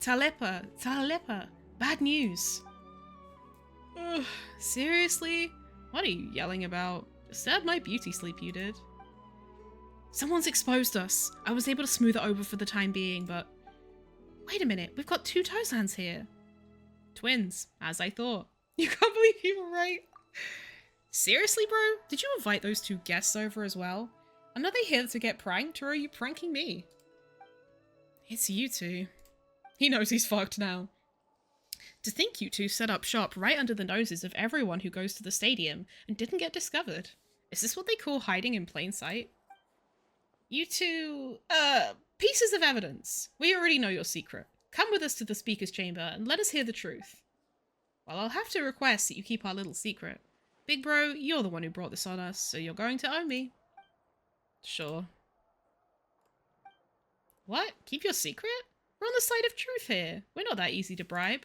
Talepa, bad news. Ugh, seriously? What are you yelling about? Disturb my beauty sleep, you did. Someone's exposed us. I was able to smooth it over for the time being, but... Wait a minute, we've got two Tozans here. Twins, as I thought. You can't believe you were right. Seriously, bro? Did you invite those two guests over as well? And are they here to get pranked, or are you pranking me? It's you two. He knows he's fucked now. To think you two set up shop right under the noses of everyone who goes to the stadium and didn't get discovered. Is this what they call hiding in plain sight? You two, pieces of evidence. We already know your secret. Come with us to the speaker's chamber and let us hear the truth. Well, I'll have to request that you keep our little secret. Big bro, you're the one who brought this on us, so you're going to owe me. Sure. What? Keep your secret? We're on the side of truth here. We're not that easy to bribe.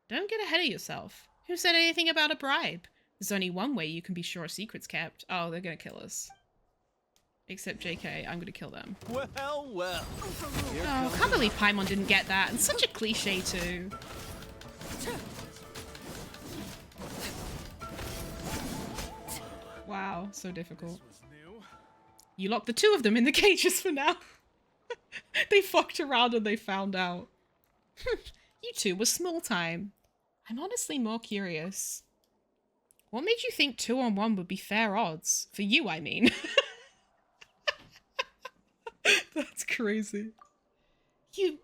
Don't get ahead of yourself. Who said anything about a bribe? There's only one way you can be sure a secret's kept. Oh, they're gonna kill us. Except JK, I'm gonna kill them. Well. Oh, I can't believe Paimon didn't get that. And such a cliche too. Wow, so difficult. You locked the two of them in the cages for now. They fucked around and they found out. You two were small time. I'm honestly more curious. What made you think 2-on-1 would be fair odds? For you, I mean. That's crazy. You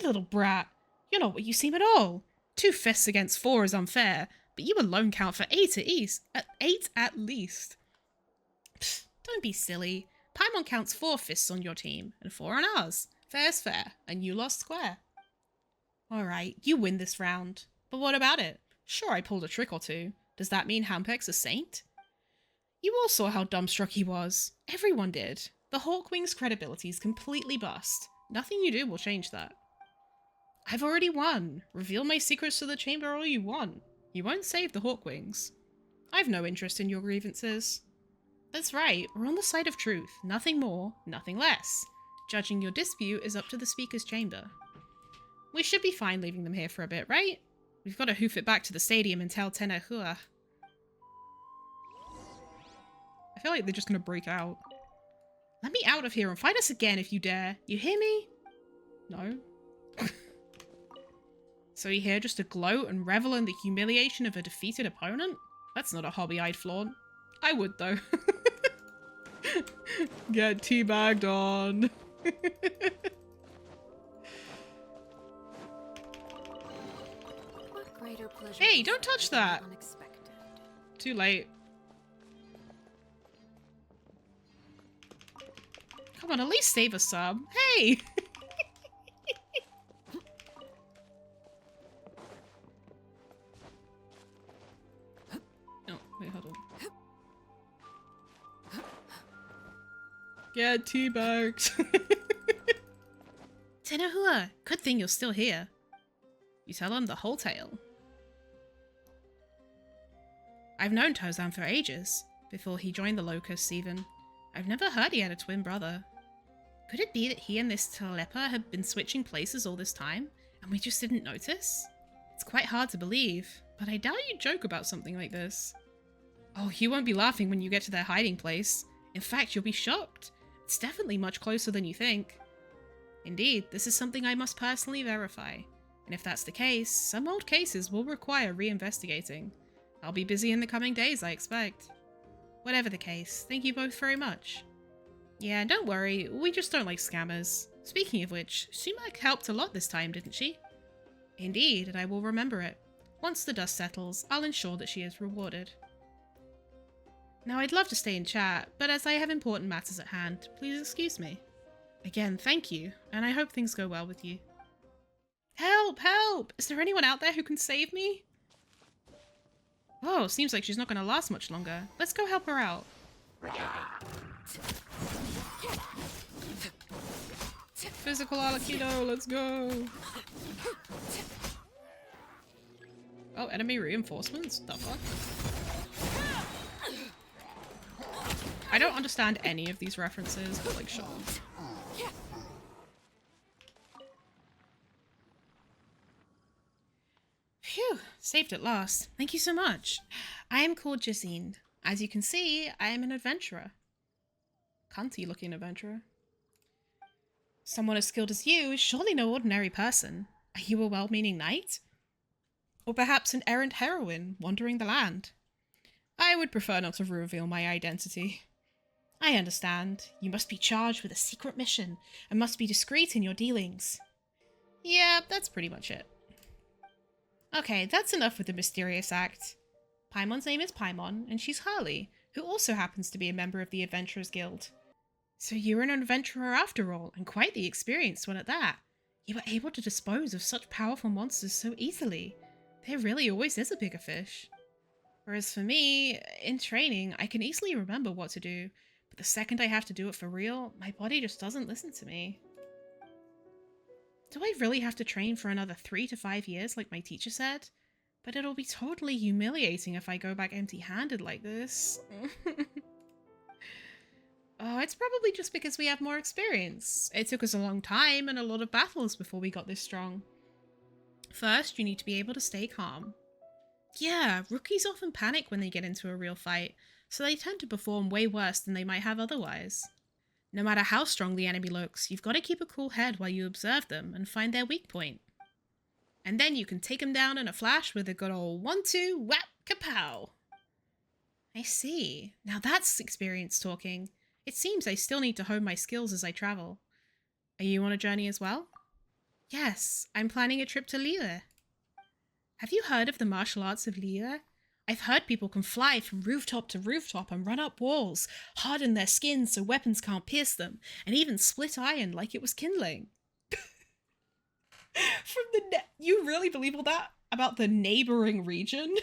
little brat. You're not what you seem at all. 2 fists against 4 is unfair, but you alone count for 8 at least. Pfft, don't be silly. Paimon counts 4 fists on your team, and 4 on ours. Fair's fair, and you lost square. Alright, you win this round. But what about it? Sure, I pulled a trick or two. Does that mean Hampek's a saint? You all saw how dumbstruck he was. Everyone did. The Hawkwing's credibility is completely bust. Nothing you do will change that. I've already won. Reveal my secrets to the chamber all you want. You won't save the Hawkwings. I've no interest in your grievances. That's right, we're on the side of truth. Nothing more, nothing less. Judging your dispute is up to the speaker's chamber. We should be fine leaving them here for a bit, right? We've got to hoof it back to the stadium and tell Tenehua. I feel like they're just going to break out. Let me out of here and fight us again if you dare. You hear me? No. So you're here just to gloat and revel in the humiliation of a defeated opponent? That's not a hobby I'd flaunt. I would, though. Get teabagged on. What greater pleasure Hey, don't touch that! unexpected. Too late. Come on, at least save a sub. Hey! Oh, wait, hold on. Get teabagged. Tenehua, good thing you're still here. You tell him the whole tale. I've known Tozan for ages, before he joined the Locusts even. I've never heard he had a twin brother. Could it be that he and this Telepa had been switching places all this time, and we just didn't notice? It's quite hard to believe, but I doubt you'd joke about something like this. Oh, you won't be laughing when you get to their hiding place. In fact, you'll be shocked. It's definitely much closer than you think. Indeed, this is something I must personally verify, and if that's the case, some old cases will require re-investigating. I'll be busy in the coming days, I expect. Whatever the case, thank you both very much. Yeah, don't worry, we just don't like scammers. Speaking of which, Sumac helped a lot this time, didn't she? Indeed, and I will remember it. Once the dust settles, I'll ensure that she is rewarded. Now, I'd love to stay and chat, but as I have important matters at hand, please excuse me. Again, thank you, and I hope things go well with you. Help! Help! Is there anyone out there who can save me? Oh, seems like she's not going to last much longer. Let's go help her out. Physical Alakido, let's go! Oh, enemy reinforcements? The fuck? I don't understand any of these references, but like, sure. Phew, saved at last. Thank you so much. I am called Jacine. As you can see, I am an adventurer. Cunty looking adventurer. Someone as skilled as you is surely no ordinary person. Are you a well-meaning knight? Or perhaps an errant heroine wandering the land? I would prefer not to reveal my identity. I understand. You must be charged with a secret mission and must be discreet in your dealings. Yeah, that's pretty much it. Okay, that's enough with the mysterious act. Paimon's name is Paimon, and she's Harley, who also happens to be a member of the Adventurers Guild. So you're an adventurer after all, and quite the experienced one at that. You were able to dispose of such powerful monsters so easily. There really always is a bigger fish. Whereas for me, in training, I can easily remember what to do, but the second I have to do it for real, my body just doesn't listen to me. Do I really have to train for another 3 to 5 years like my teacher said? But it'll be totally humiliating if I go back empty-handed like this. Oh, it's probably just because we have more experience. It took us a long time and a lot of battles before we got this strong. First, you need to be able to stay calm. Yeah, rookies often panic when they get into a real fight, so they tend to perform way worse than they might have otherwise. No matter how strong the enemy looks, you've got to keep a cool head while you observe them and find their weak point. And then you can take them down in a flash with a good old 1-2 whap kapow. I see. Now that's experience talking. It seems I still need to hone my skills as I travel. Are you on a journey as well? Yes, I'm planning a trip to Liyue. Have you heard of the martial arts of Liyue? I've heard people can fly from rooftop to rooftop and run up walls, harden their skin so weapons can't pierce them, and even split iron like it was kindling. You really believe all that about the neighboring region?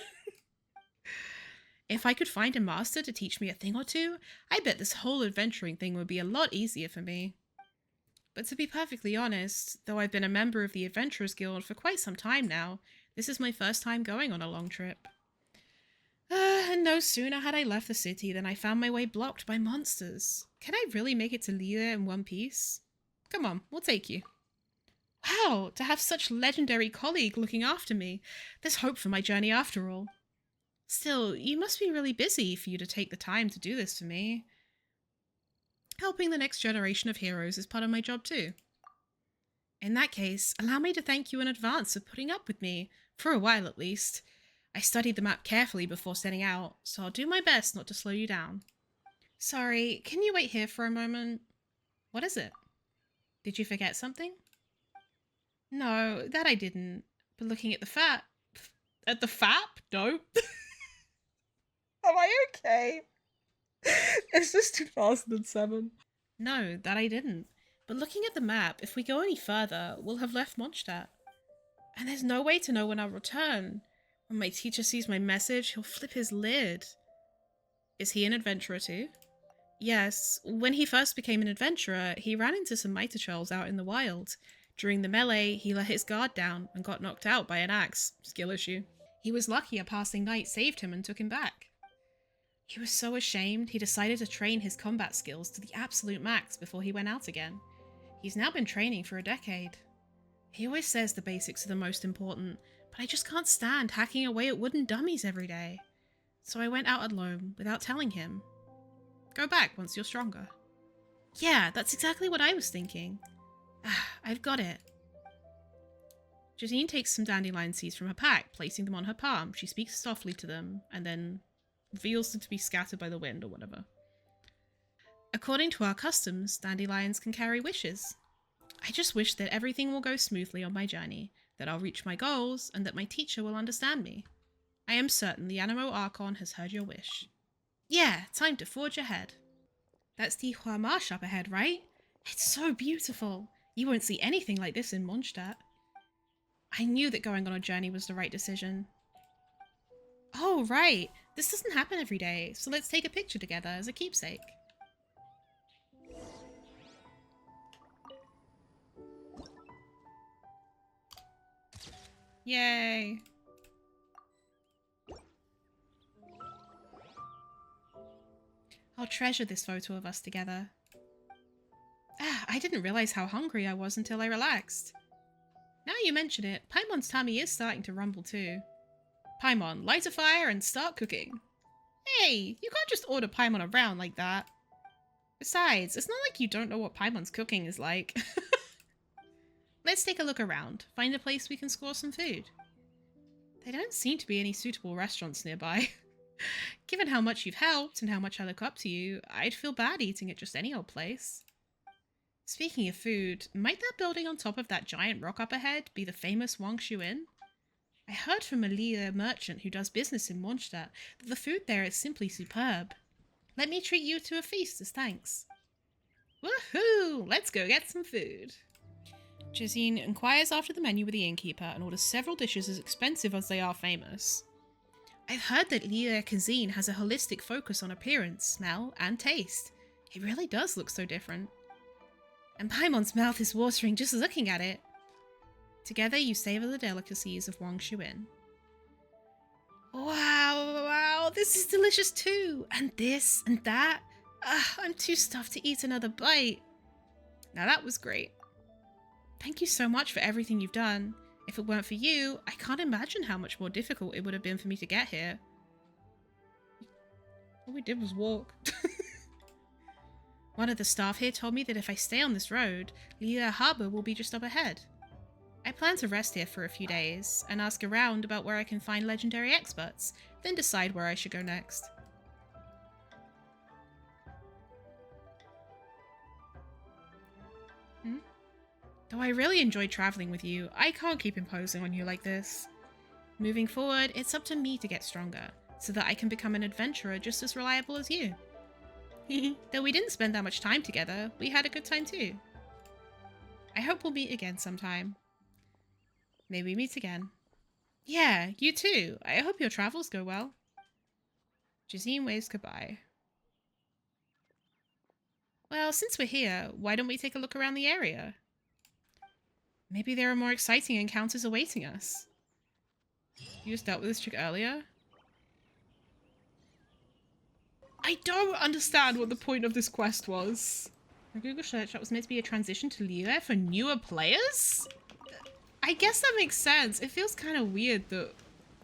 If I could find a master to teach me a thing or two, I bet this whole adventuring thing would be a lot easier for me. But to be perfectly honest, though I've been a member of the Adventurers Guild for quite some time now, this is my first time going on a long trip. And no sooner had I left the city than I found my way blocked by monsters. Can I really make it to Lila in one piece? Come on, we'll take you. Wow, to have such legendary colleague looking after me. There's hope for my journey after all. Still, you must be really busy for you to take the time to do this for me. Helping the next generation of heroes is part of my job too. In that case, allow me to thank you in advance for putting up with me, for a while at least. I studied the map carefully before setting out, so I'll do my best not to slow you down. Sorry, can you wait here for a moment? What is it? Did you forget something? No, that I didn't. But looking at the FAP... At the FAP? No. Am I okay? It's just 2007. No, that I didn't. But looking at the map, if we go any further, we'll have left Mondstadt. And there's no way to know when I'll return. When my teacher sees my message, he'll flip his lid. Is he an adventurer too? Yes, when he first became an adventurer, he ran into some mitre trolls out in the wild. During the melee, he let his guard down and got knocked out by an axe. Skill issue. He was lucky a passing knight saved him and took him back. He was so ashamed, he decided to train his combat skills to the absolute max before he went out again. He's now been training for a decade. He always says the basics are the most important, but I just can't stand hacking away at wooden dummies every day. So I went out alone, without telling him. Go back once you're stronger. Yeah, that's exactly what I was thinking. I've got it. Jazine takes some dandelion seeds from her pack, placing them on her palm. She speaks softly to them, and then reveals them to be scattered by the wind or whatever. According to our customs, dandelions can carry wishes. I just wish that everything will go smoothly on my journey, that I'll reach my goals, and that my teacher will understand me. I am certain the Animo Archon has heard your wish. Yeah, time to forge ahead. That's the Hua Marsh up ahead, right? It's so beautiful. You won't see anything like this in Mondstadt. I knew that going on a journey was the right decision. Oh, right. This doesn't happen every day, so let's take a picture together as a keepsake. Yay! I'll treasure this photo of us together. I didn't realize how hungry I was until I relaxed. Now you mention it, Paimon's tummy is starting to rumble too. Paimon, light a fire and start cooking. Hey, you can't just order Paimon around like that. Besides, it's not like you don't know what Paimon's cooking is like. Let's take a look around, find a place we can score some food. There don't seem to be any suitable restaurants nearby. Given how much you've helped and how much I look up to you, I'd feel bad eating at just any old place. Speaking of food, might that building on top of that giant rock up ahead be the famous Wangshu Inn? I heard from a Lila merchant who does business in Mondstadt that the food there is simply superb. Let me treat you to a feast as thanks. Woohoo! Let's go get some food. Jazine inquires after the menu with the innkeeper and orders several dishes as expensive as they are famous. I've heard that Lila cuisine has a holistic focus on appearance, smell, and taste. It really does look so different. And Paimon's mouth is watering just looking at it. Together you savour the delicacies of Wangshu Inn. Wow, this is delicious too! And this, and that. I'm too stuffed to eat another bite. Now that was great. Thank you so much for everything you've done. If it weren't for you, I can't imagine how much more difficult it would have been for me to get here. All we did was walk. One of the staff here told me that if I stay on this road, Lila Harbour will be just up ahead. I plan to rest here for a few days, and ask around about where I can find legendary experts, then decide where I should go next. Though I really enjoyed travelling with you, I can't keep imposing on you like this. Moving forward, it's up to me to get stronger, so that I can become an adventurer just as reliable as you. Though we didn't spend that much time together, we had a good time too. I hope we'll meet again sometime. May we meet again. Yeah, you too. I hope your travels go well. Jazine waves goodbye. Well, since we're here, why don't we take a look around the area? Maybe there are more exciting encounters awaiting us. You just dealt with this chick earlier? I don't understand what the point of this quest was. A Google search that was meant to be a transition to Liyue for newer players? I guess that makes sense. It feels kind of weird that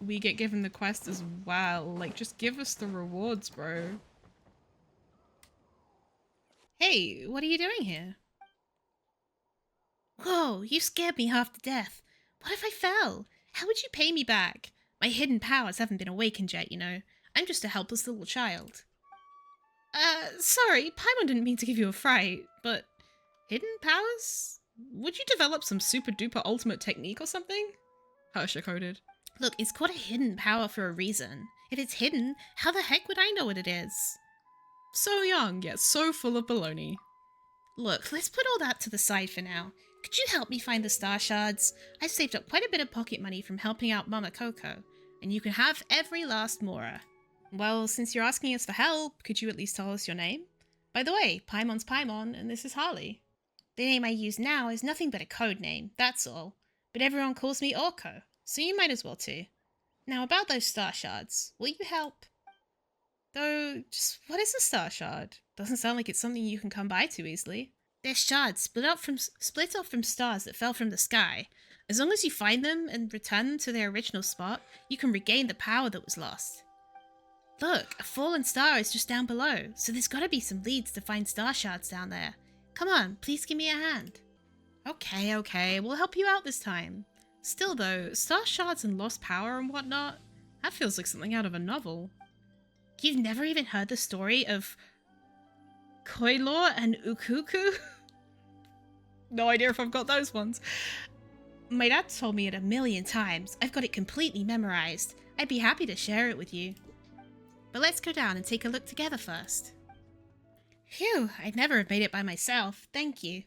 we get given the quest as well. Like, just give us the rewards, bro. Hey, what are you doing here? Whoa, you scared me half to death. What if I fell? How would you pay me back? My hidden powers haven't been awakened yet, you know. I'm just a helpless little child. Sorry, Paimon didn't mean to give you a fright, but... Hidden powers? Would you develop some super duper ultimate technique or something? Hersha coded. Look, it's called a hidden power for a reason. If it's hidden, how the heck would I know what it is? So young, yet so full of baloney. Look, let's put all that to the side for now. Could you help me find the star shards? I've saved up quite a bit of pocket money from helping out Mama Coco, and you can have every last Mora. Well, since you're asking us for help, could you at least tell us your name? By the way, Paimon's Paimon, and this is Harley. The name I use now is nothing but a code name, that's all. But everyone calls me Orko, so you might as well too. Now about those star shards, will you help? Though, just what is a star shard? Doesn't sound like it's something you can come by too easily. They're shards split off from stars that fell from the sky. As long as you find them and return them to their original spot, you can regain the power that was lost. Look, a fallen star is just down below, so there's gotta be some leads to find star shards down there. Come on, please give me a hand. Okay, we'll help you out this time. Still though, star shards and lost power and whatnot, that feels like something out of a novel. You've never even heard the story of Koilor and Ukuku? No idea if I've got those ones. My dad told me it 1,000,000 times. I've got it completely memorized. I'd be happy to share it with you. But let's go down and take a look together first. Phew, I'd never have made it by myself. Thank you.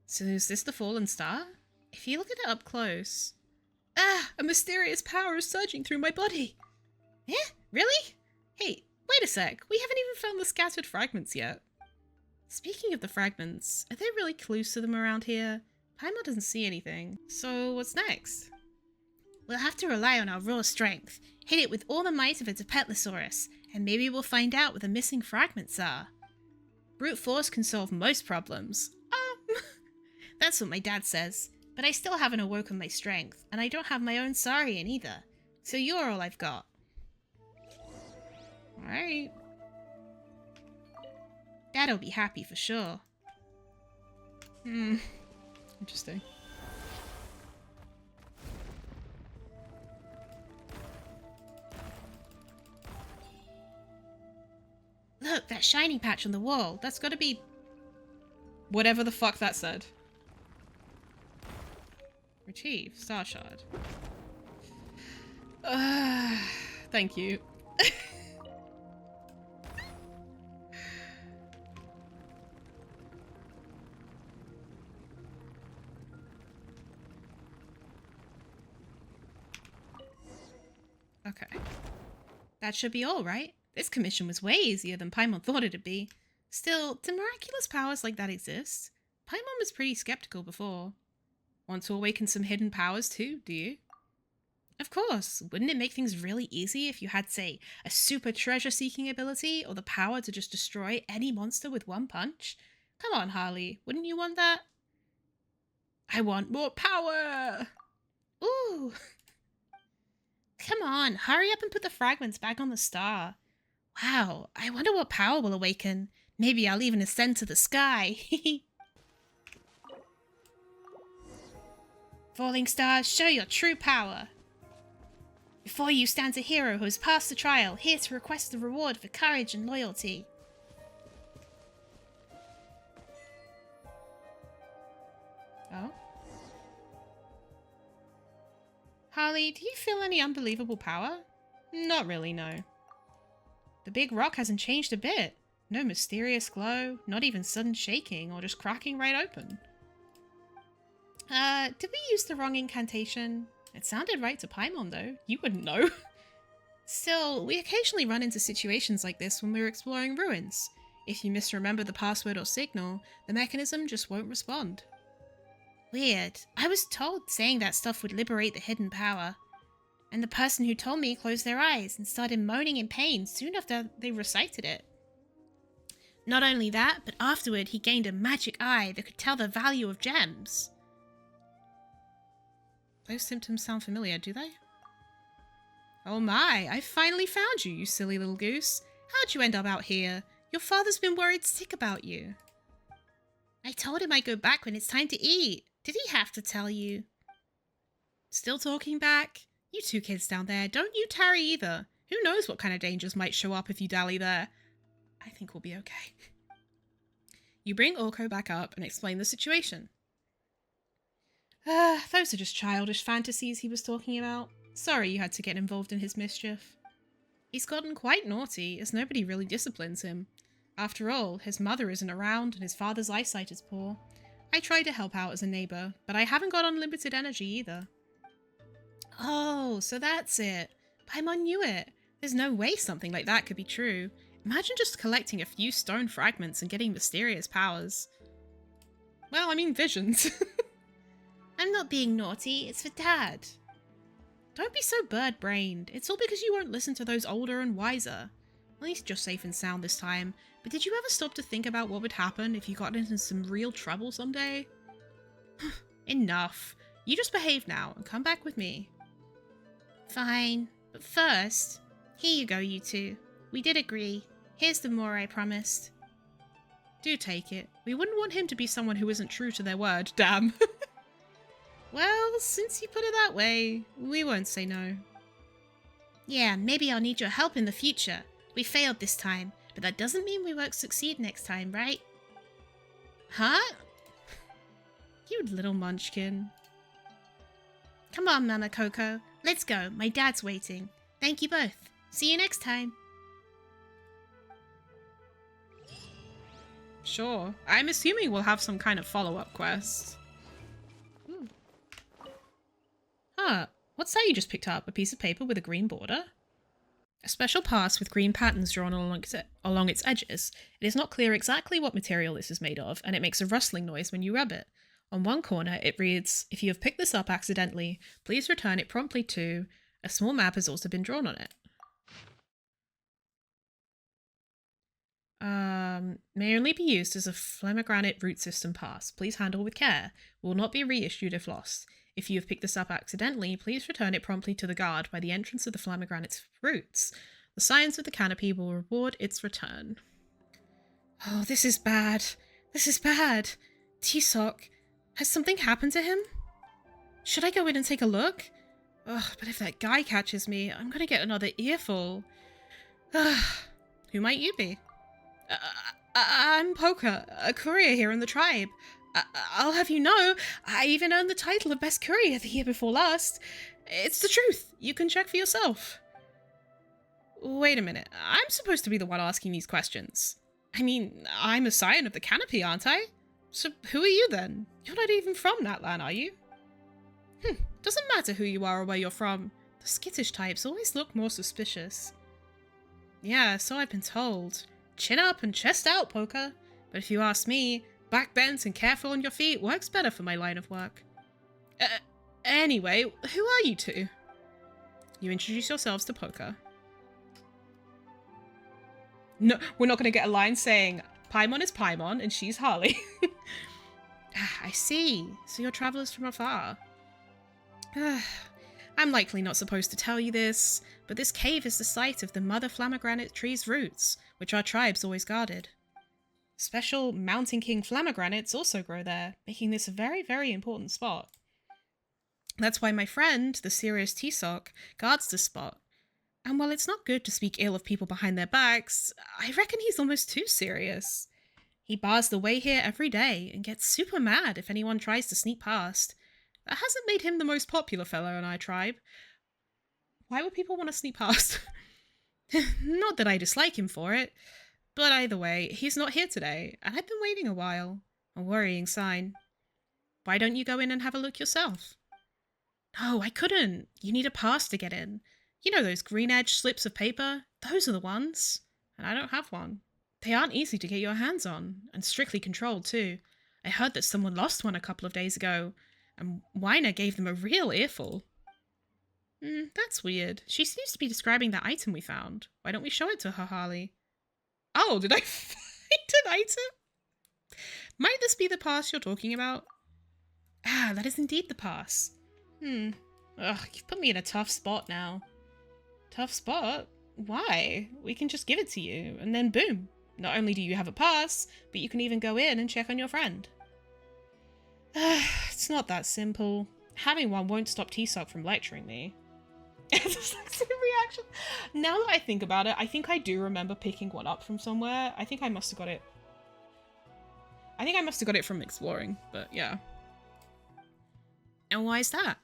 So is this the fallen star? If you look at it up close... Ah! A mysterious power is surging through my body! Eh? Really? Hey, wait a sec. We haven't even found the scattered fragments yet. Speaking of the fragments, are there really clues to them around here? Paimon doesn't see anything. So what's next? We'll have to rely on our raw strength. Hit it with all the might of a Depetlosaurus, and maybe we'll find out what the missing fragments are. Brute force can solve most problems. That's what my dad says. But I still haven't awoken my strength, and I don't have my own Saurian either. So you're all I've got. Alright. Dad'll be happy for sure. Interesting. Look, that shiny patch on the wall. That's gotta be... whatever the fuck that said. Retrieve. Star shard. Thank you. Okay. That should be all, right? This commission was way easier than Paimon thought it'd be. Still, do miraculous powers like that exist? Paimon was pretty skeptical before. Want to awaken some hidden powers too, do you? Of course. Wouldn't it make things really easy if you had, say, a super treasure-seeking ability or the power to just destroy any monster with one punch? Come on, Harley. Wouldn't you want that? I want more power! Ooh! Come on, hurry up and put the fragments back on the star. Wow, I wonder what power will awaken. Maybe I'll even ascend to the sky. Falling stars, show your true power. Before you stands a hero who has passed the trial, here to request the reward for courage and loyalty. Oh? Harley, do you feel any unbelievable power? Not really, no. The big rock hasn't changed a bit. No mysterious glow, not even sudden shaking or just cracking right open. Did we use the wrong incantation? It sounded right to Paimon though. You wouldn't know. Still, we occasionally run into situations like this when we're exploring ruins. If you misremember the password or signal, the mechanism just won't respond. Weird. I was told saying that stuff would liberate the hidden power. And the person who told me closed their eyes and started moaning in pain soon after they recited it. Not only that, but afterward he gained a magic eye that could tell the value of gems. Those symptoms sound familiar, do they? Oh my, I finally found you, you silly little goose. How'd you end up out here? Your father's been worried sick about you. I told him I'd go back when it's time to eat. Did he have to tell you? Still talking back? You two kids down there, don't you tarry either. Who knows what kind of dangers might show up if you dally there. I think we'll be okay. You bring Orko back up and explain the situation. Those are just childish fantasies he was talking about. Sorry you had to get involved in his mischief. He's gotten quite naughty, as nobody really disciplines him. After all, his mother isn't around and his father's eyesight is poor. I try to help out as a neighbour, but I haven't got unlimited energy either. Oh, so that's it. Paimon knew it. There's no way something like that could be true. Imagine just collecting a few stone fragments and getting mysterious powers. Well, I mean visions. I'm not being naughty, it's for Dad. Don't be so bird-brained. It's all because you won't listen to those older and wiser. At least you're safe and sound this time. But did you ever stop to think about what would happen if you got into some real trouble someday? Enough. You just behave now and come back with me. Fine. But first, here you go, you two. We did agree. Here's the more I promised. Do take it. We wouldn't want him to be someone who isn't true to their word, damn. Well, since you put it that way, we won't say no. Yeah, maybe I'll need your help in the future. We failed this time, but that doesn't mean we won't succeed next time, right? Huh? You little munchkin. Come on, Mama Coco. Let's go. My dad's waiting. Thank you both. See you next time. Sure. I'm assuming we'll have some kind of follow-up quest. Huh. What's that you just picked up? A piece of paper with a green border? A special pass with green patterns drawn along its edges. It is not clear exactly what material this is made of, and it makes a rustling noise when you rub it. On one corner, it reads, "If you have picked this up accidentally, please return it promptly to..." A small map has also been drawn on it. May only be used as a flamegranate root system pass. Please handle with care. Will not be reissued if lost. If you have picked this up accidentally, please return it promptly to the guard by the entrance of the flamegranate's roots. The Scions of the Canopy will reward its return. Oh, this is bad. This is bad. T-Sock, has something happened to him? Should I go in and take a look? Ugh, but if that guy catches me, I'm gonna get another earful. Who might you be? I'm Poker, a courier here in the tribe. I'll have you know, I even earned the title of Best Courier the year before last. It's the truth. You can check for yourself. Wait a minute. I'm supposed to be the one asking these questions. I mean, I'm a Scion of the Canopy, aren't I? So who are you then? You're not even from Natlan, are you? Doesn't matter who you are or where you're from. The skittish types always look more suspicious. Yeah, so I've been told. Chin up and chest out, Poker. But if you ask me, back bent and careful on your feet works better for my line of work. Anyway, who are you two? You introduce yourselves to Poker. No, we're not going to get a line saying, Paimon is Paimon and she's Harley. I see. So you're travellers from afar. I'm likely not supposed to tell you this, but this cave is the site of the Mother Flamegranate tree's roots, which our tribes always guarded. Special Mountain King Flamegranates also grow there, making this a very, very important spot. That's why my friend, the serious T-Sock, guards this spot. And while it's not good to speak ill of people behind their backs, I reckon he's almost too serious. He bars the way here every day and gets super mad if anyone tries to sneak past. That hasn't made him the most popular fellow in our tribe. Why would people want to sneak past? Not that I dislike him for it, but either way, he's not here today, and I've been waiting a while. A worrying sign. Why don't you go in and have a look yourself? No, I couldn't. You need a pass to get in. You know those green edge slips of paper? Those are the ones. And I don't have one. They aren't easy to get your hands on, and strictly controlled too. I heard that someone lost one a couple of days ago, and Weiner gave them a real earful. That's weird. She seems to be describing that item we found. Why don't we show it to her, Harley? Oh, did I find an item? Might this be the pass you're talking about? Ah, that is indeed the pass. Ugh, you've put me in a tough spot now. Tough spot? Why? We can just give it to you, and then boom. Not only do you have a pass, but you can even go in and check on your friend. It's not that simple. Having one won't stop T-Sock from lecturing me. Reaction. Now that I think about it, I think I do remember picking one up from somewhere. I think I must have got it. I think I must have got it from exploring, but yeah. And why is that?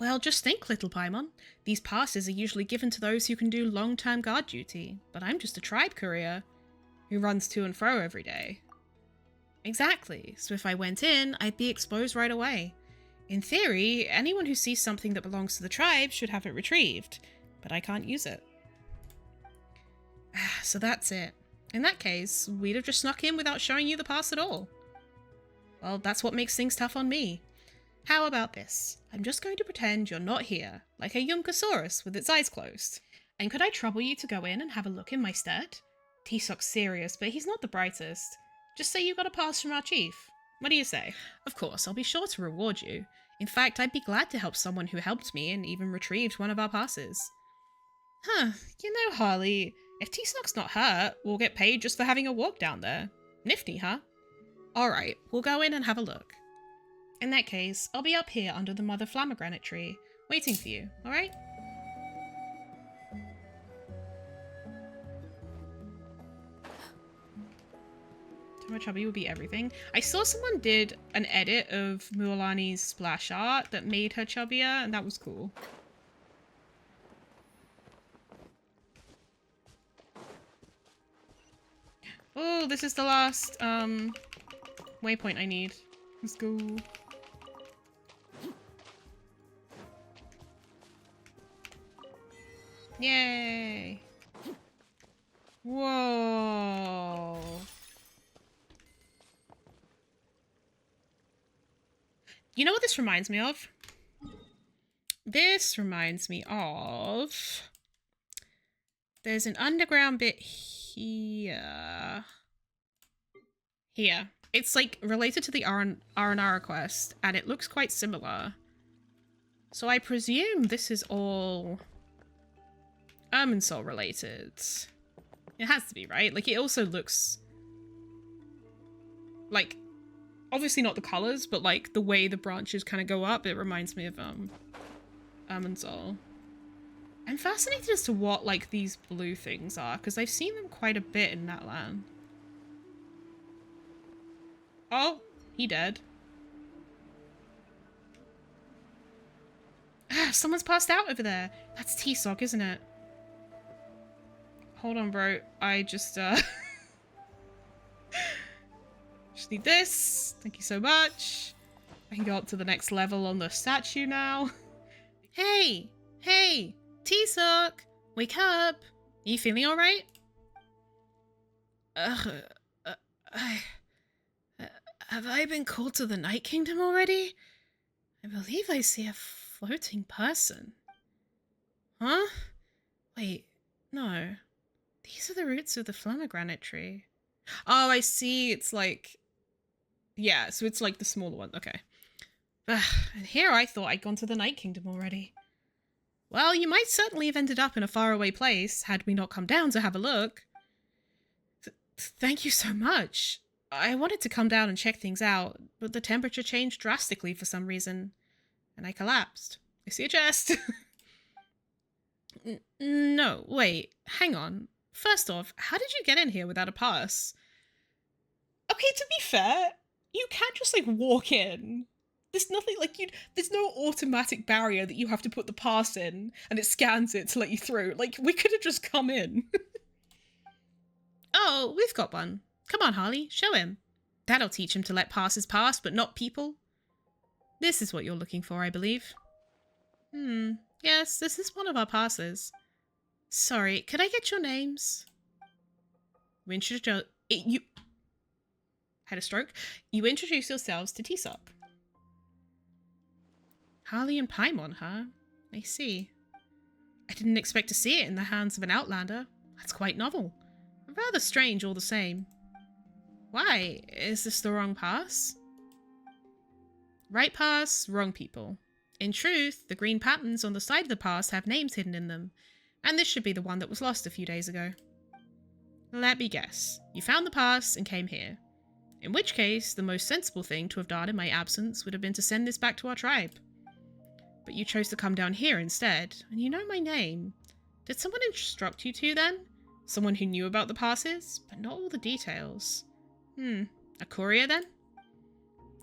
Well, just think, little Paimon. These passes are usually given to those who can do long-term guard duty, but I'm just a tribe courier who runs to and fro every day. Exactly, so if I went in, I'd be exposed right away. In theory, anyone who sees something that belongs to the tribe should have it retrieved, but I can't use it. So that's it. In that case, we'd have just snuck in without showing you the pass at all. Well, that's what makes things tough on me. How about this? I'm just going to pretend you're not here, like a Yunkasaurus with its eyes closed. And could I trouble you to go in and have a look in my stead? T-Sock's serious, but he's not the brightest. Just say you got a pass from our chief. What do you say? Of course, I'll be sure to reward you. In fact, I'd be glad to help someone who helped me and even retrieved one of our passes. You know, Harley, if T-Sock's not hurt, we'll get paid just for having a walk down there. Nifty, huh? Alright, we'll go in and have a look. In that case, I'll be up here under the mother flamegranate tree, waiting for you, alright? Chubby would be everything. I saw someone did an edit of Mualani's splash art that made her chubbier, and that was cool. Oh, this is the last waypoint I need. Let's go. Yay! Whoa! You know what this reminds me of? This reminds me of... There's an underground bit here. Here. It's like related to the Aranara quest, and it looks quite similar. So I presume this is all Irminsul related. It has to be, right? Like, it also looks like, obviously not the colors, but like the way the branches kind of go up, it reminds me of Irminsul. I'm fascinated as to what like these blue things are, because I've seen them quite a bit in Natlan. Oh, he dead. Ah, someone's passed out over there. That's T-Sock, isn't it? Hold on, bro. I just just need this. Thank you so much. I can go up to the next level on the statue now. Hey! Hey! T-Sock! Wake up! Are you feeling alright? Have I been called to the Night Kingdom already? I believe I see a floating person. Huh? Wait, no. These are the roots of the flamegranates tree. Oh, I see. It's like... Yeah, so it's like the smaller one. Okay. And here I thought I'd gone to the Night Kingdom already. Well, you might certainly have ended up in a faraway place had we not come down to have a look. Thank you so much. I wanted to come down and check things out, but the temperature changed drastically for some reason, and I collapsed. I see a chest. No, wait, hang on. First off, how did you get in here without a pass? Okay, to be fair, you can't just, like, walk in. There's nothing like there's no automatic barrier that you have to put the pass in and it scans it to let you through. Like, we could have just come in. Oh, we've got one. Come on, Harley, show him. That'll teach him to let passes pass, but not people. This is what you're looking for, I believe. Yes, this is one of our passes. Sorry, could I get your names? You had a stroke? You introduce yourselves to T-Sock. Harley and Paimon, huh? I see. I didn't expect to see it in the hands of an Outlander. That's quite novel. Rather strange all the same. Why? Is this the wrong pass? Right pass, wrong people. In truth, the green patterns on the side of the pass have names hidden in them, and this should be the one that was lost a few days ago. Let me guess. You found the pass and came here. In which case, the most sensible thing to have done in my absence would have been to send this back to our tribe. But you chose to come down here instead, and you know my name. Did someone instruct you to then? Someone who knew about the passes, but not all the details. A courier then?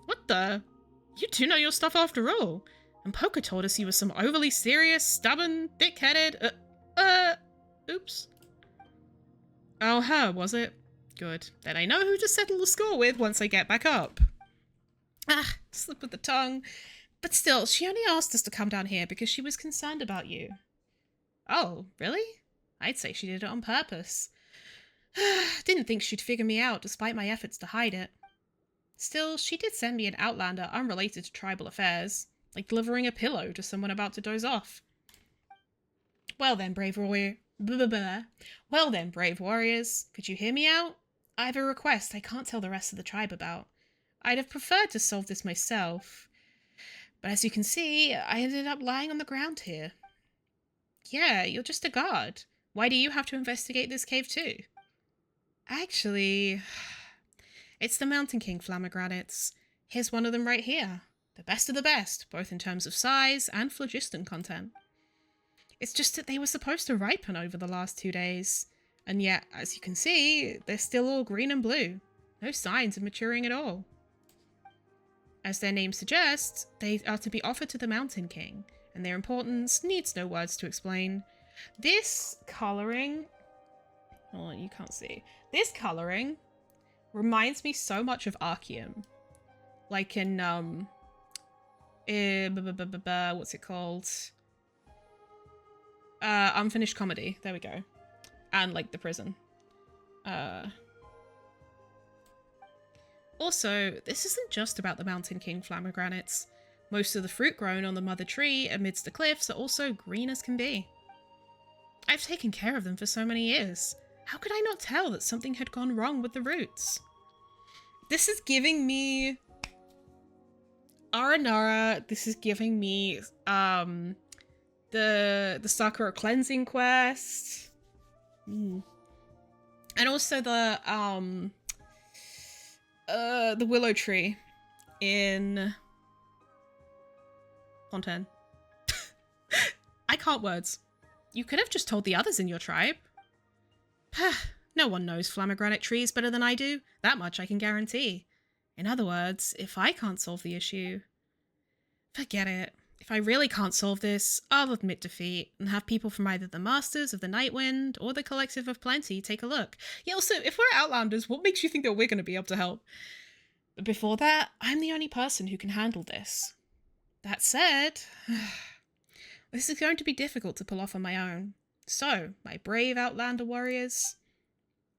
What the? You do know your stuff after all. And Poker told us he was some overly serious, stubborn, thick-headed, oops. Oh, her, was it? Good. Then I know who to settle the score with once I get back up. Ah, slip of the tongue. But still, she only asked us to come down here because she was concerned about you. Oh, really? I'd say she did it on purpose. Didn't think she'd figure me out despite my efforts to hide it. Still, she did send me an Outlander unrelated to tribal affairs, like delivering a pillow to someone about to doze off. Well then, brave warrior. Well then, brave warriors. Could you hear me out? I have a request I can't tell the rest of the tribe about. I'd have preferred to solve this myself, but as you can see, I ended up lying on the ground here. Yeah, you're just a guard. Why do you have to investigate this cave too? Actually, it's the Mountain King flamegranates. Here's one of them right here. The best of the best, both in terms of size and phlogiston content. It's just that they were supposed to ripen over the last 2 days, and yet, as you can see, they're still all green and blue. No signs of maturing at all. As their name suggests, they are to be offered to the Mountain King, and their importance needs no words to explain. This colouring... Oh, you can't see. This colouring reminds me so much of Arceum. Like in, what's it called? Unfinished Comedy. There we go. And, like, The Prison. Also, this isn't just about the Mountain King flamegranates. Most of the fruit grown on the mother tree amidst the cliffs are also green as can be. I've taken care of them for so many years. How could I not tell that something had gone wrong with the roots? This is giving me... Aranara, this is giving me, the Sakura cleansing quest. And also the willow tree in Fontaine. I can't words. You could have just told the others in your tribe. No one knows flamigranate trees better than I do. That much I can guarantee. In other words, if I can't solve the issue, forget it. If I really can't solve this, I'll admit defeat and have people from either the Masters of the Nightwind or the Collective of Plenty take a look. Yeah, also, if we're Outlanders, what makes you think that we're going to be able to help? But before that, I'm the only person who can handle this. That said, this is going to be difficult to pull off on my own. So, my brave Outlander warriors,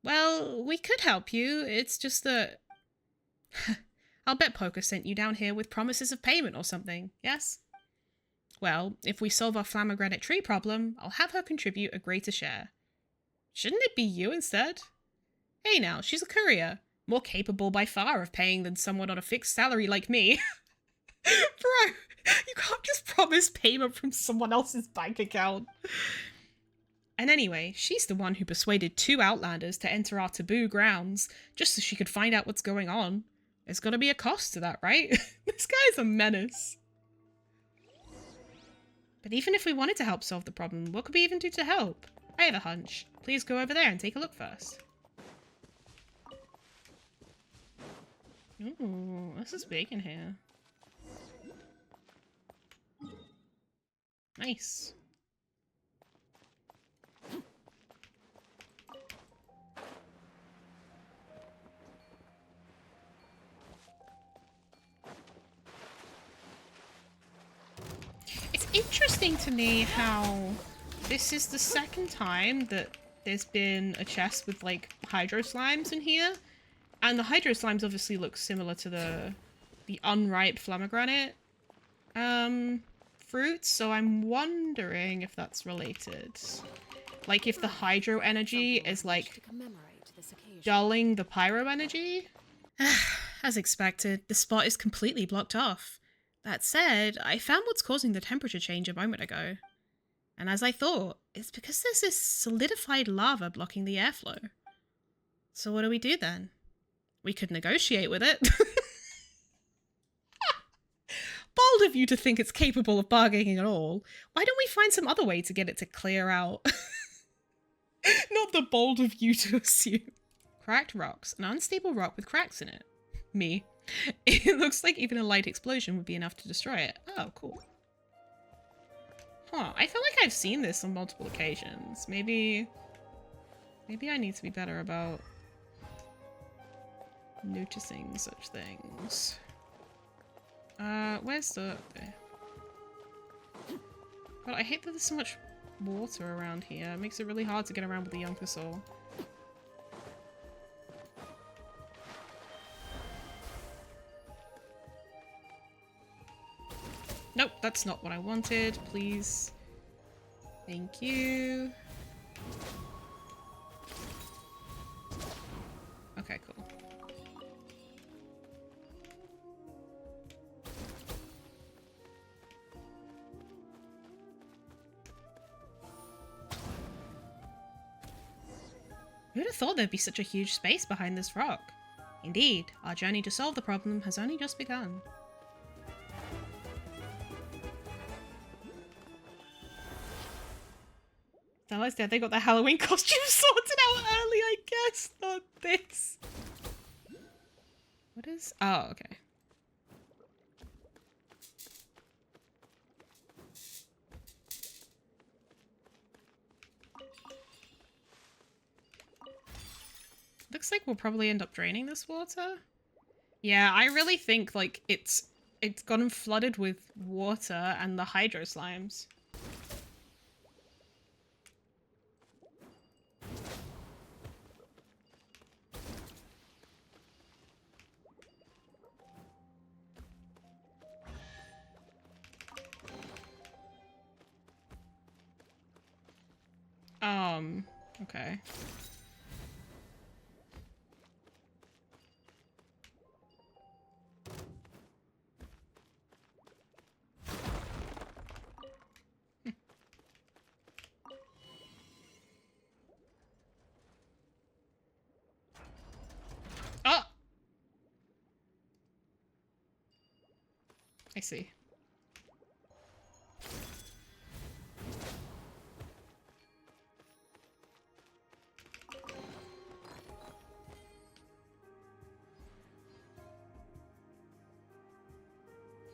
well, we could help you. It's just that... I'll bet Poker sent you down here with promises of payment or something, yes? Well, if we solve our flamigranate tree problem, I'll have her contribute a greater share. Shouldn't it be you instead? Hey now, she's a courier. More capable by far of paying than someone on a fixed salary like me. Bro, you can't just promise payment from someone else's bank account. And anyway, she's the one who persuaded 2 Outlanders to enter our taboo grounds, just so she could find out what's going on. There's gotta be a cost to that, right? This guy's a menace. But even if we wanted to help solve the problem, what could we even do to help? I have a hunch. Please go over there and take a look first. Ooh, this is big in here. Nice. It's interesting to me how this is the second time that there's been a chest with like hydro slimes in here. And the hydro slimes obviously look similar to the unripe flammegranate fruits, so I'm wondering if that's related. Like if the hydro energy is like dulling the pyro energy. As expected, the spot is completely blocked off. That said, I found what's causing the temperature change a moment ago. And as I thought, it's because there's this solidified lava blocking the airflow. So what do we do then? We could negotiate with it. Bold of you to think it's capable of bargaining at all. Why don't we find some other way to get it to clear out? Not the bold of you to assume. Cracked rocks. An unstable rock with cracks in it. Me. It looks like even a light explosion would be enough to destroy it. Oh, cool. Huh, I feel like I've seen this on multiple occasions. Maybe I need to be better about noticing such things. Where's the... there. God, I hate that there's so much water around here. It makes it really hard to get around with the Yunkasaur. Nope, that's not what I wanted. Please. Thank you. Okay, cool. Who'd have thought there'd be such a huge space behind this rock? Indeed, our journey to solve the problem has only just begun. Stella's dead. They got their Halloween costume sorted out early, I guess. Not this. What is... oh, okay. Looks like we'll probably end up draining this water. Yeah, I really think, like, it's gotten flooded with water and the hydro slimes. Okay. Oh! I see.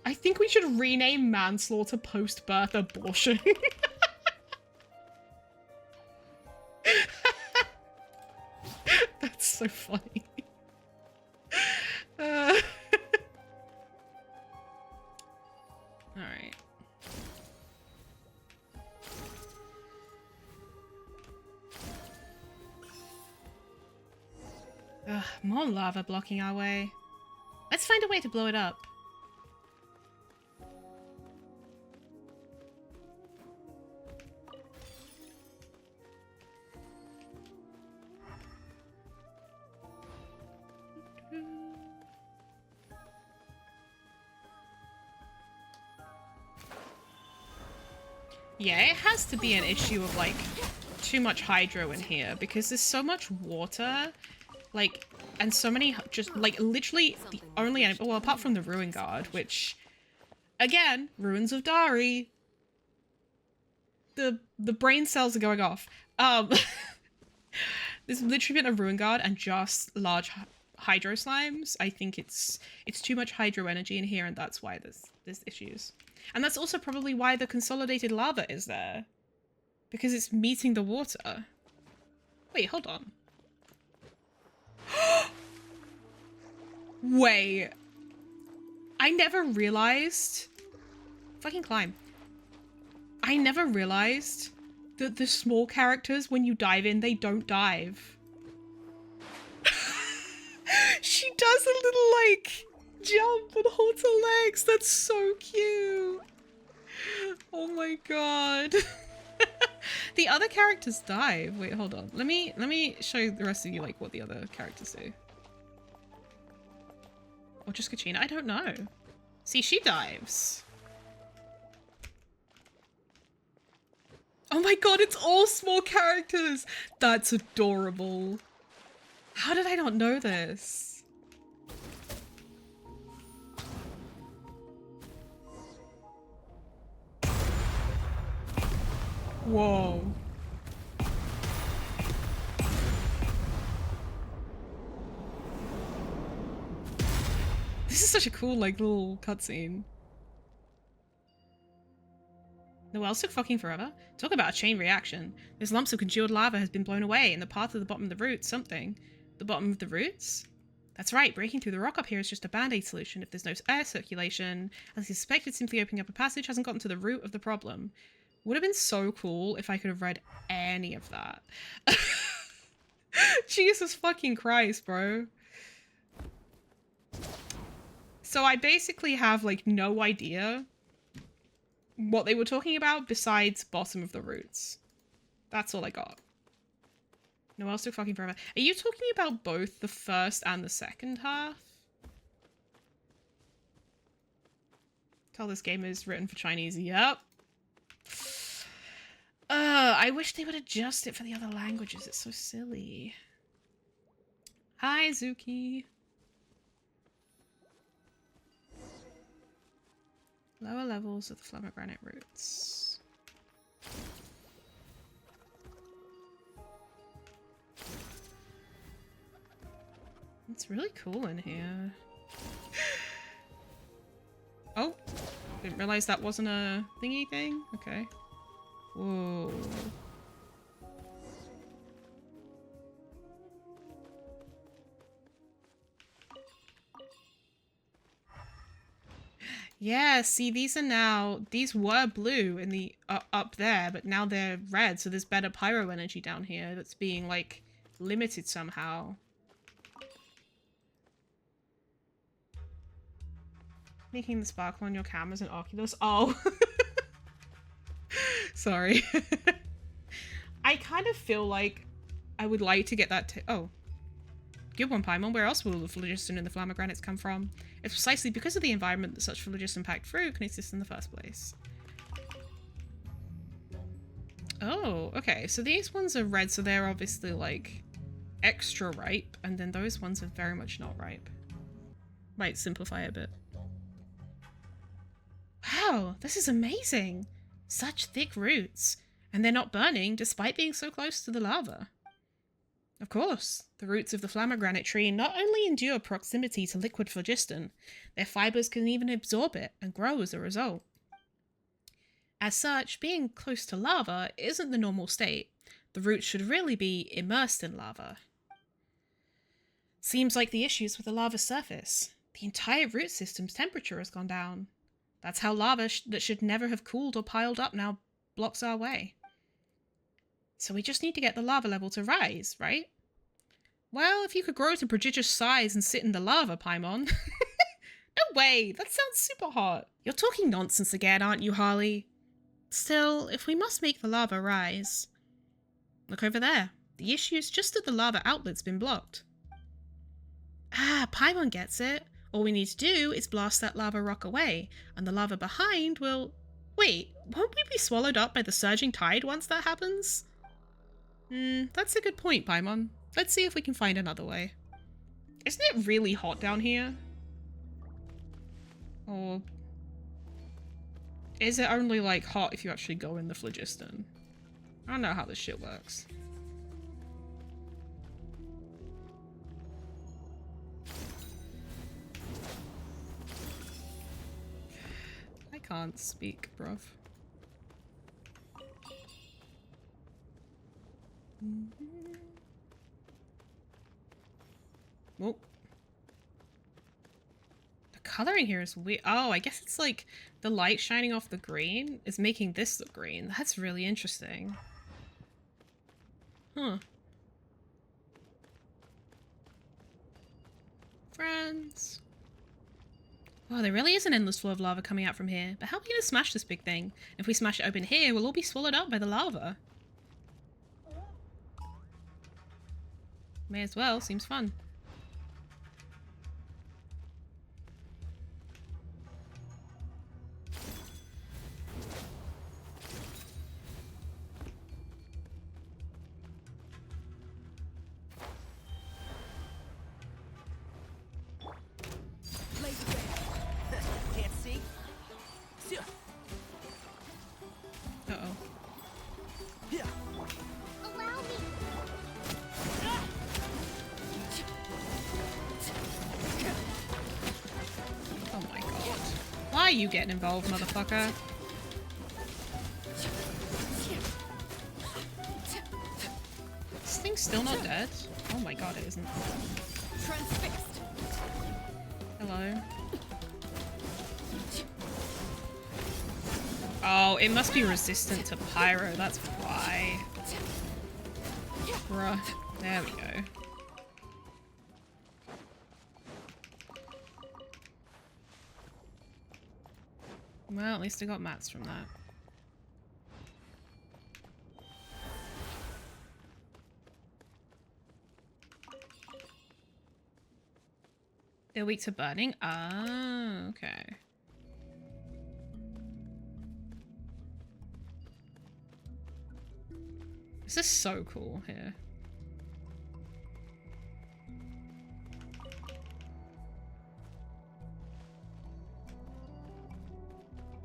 I think we should rename manslaughter post-birth abortion. That's so funny. Alright. Ugh, more lava blocking our way. Let's find a way to blow it up. Yeah, it has to be an issue of, like, too much hydro in here, because there's so much water, like, and so many, just, like, literally the only, well, apart from the Ruin Guard, which, again, Ruins of Dari, the brain cells are going off. There's literally been a Ruin Guard and just large hydro slimes. I think it's too much hydro energy in here, and that's why there's issues. And that's also probably why the consolidated lava is there. Because it's meeting the water. Wait, hold on. Wait. I never realized... Fucking climb. I never realized that the small characters, when you dive in, they don't dive. She does a little, like, jump and holds her legs. That's so cute. Oh my god. The other characters dive. Wait, hold on. Let me show the rest of you, like, what the other characters do. Or just Kachina? I don't know. See, she dives. Oh my god, it's all small characters! That's adorable. How did I not know this? Whoa. This is such a cool, like, little cutscene. The wells took fucking forever. Talk about a chain reaction. This lumps of congealed lava has been blown away in the path of the bottom of the roots. Something. The bottom of the roots? That's right, breaking through the rock up here is just a band-aid solution if there's no air circulation. As I suspected, simply opening up a passage hasn't gotten to the root of the problem. Would have been so cool if I could have read any of that. Jesus fucking Christ, bro. So I basically have, like, no idea what they were talking about besides bottom of the roots. That's all I got. No else took fucking forever. Are you talking about both the first and the second half? Tell this game is written for Chinese. Yep. I wish they would adjust it for the other languages. It's so silly. Hi, Zuki. Lower levels of the flamegranates roots. It's really cool in here. Oh, didn't realize that wasn't a thingy thing. Okay. Whoa. Yeah, see, these were blue in the up there, but now they're red, so there's better pyro energy down here that's being, like, limited somehow. Making the sparkle on your cameras and Oculus. Oh. Sorry. I kind of feel like I would like to get that oh. Good one, Paimon. Where else will the phlogiston and the flamegranates come from? It's precisely because of the environment that such phlogiston-packed fruit can exist in the first place. Oh, okay. So these ones are red, so they're obviously, like, extra ripe, and then those ones are very much not ripe. Might simplify a bit. Wow, this is amazing! Such thick roots, and they're not burning despite being so close to the lava. Of course, the roots of the flamegranate tree not only endure proximity to liquid phlogiston, their fibers can even absorb it and grow as a result. As such, being close to lava isn't the normal state. The roots should really be immersed in lava. Seems like the issue's with the lava surface. The entire root system's temperature has gone down. That's how lava that should never have cooled or piled up now blocks our way. So we just need to get the lava level to rise, right? Well, if you could grow to prodigious size and sit in the lava, Paimon. No way, that sounds super hot. You're talking nonsense again, aren't you, Harley? Still, if we must make the lava rise... Look over there. The issue's just that the lava outlet's been blocked. Ah, Paimon gets it. All we need to do is blast that lava rock away, and the lava behind will... Wait, won't we be swallowed up by the surging tide once that happens? That's a good point, Paimon. Let's see if we can find another way. Isn't it really hot down here? Or... is it only, like, hot if you actually go in the phlogiston? I don't know how this shit works. can't speak, bruv. Oh. The coloring here is weird. Oh, I guess it's like the light shining off the green is making this look green. That's really interesting. Huh. Friends. Wow, there really is an endless flow of lava coming out from here. But how are we going to smash this big thing? If we smash it open here, we'll all be swallowed up by the lava. May as well, seems fun. Can't see. Uh-oh. Allow me. Oh my god. Why are you getting involved, motherfucker? This thing's still not dead? Oh my god, it isn't. Transfixed. Hello. Oh, it must be resistant to pyro, that's why. Bruh. There we go. Well, at least I got mats from that. They're weak to burning? Ah, okay. This is so cool here.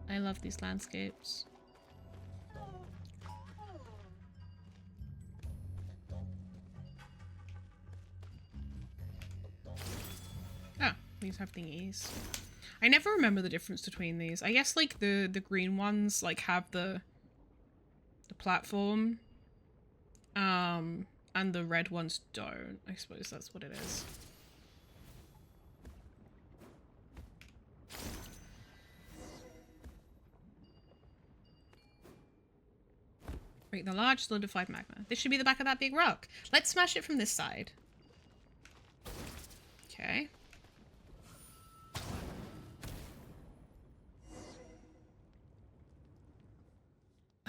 I love these landscapes. Ah, these have thingies. I never remember the difference between these. I guess like the green ones like have the platform. And the red ones don't. I suppose that's what it is. Break the large solidified magma. This should be the back of that big rock. Let's smash it from this side. Okay.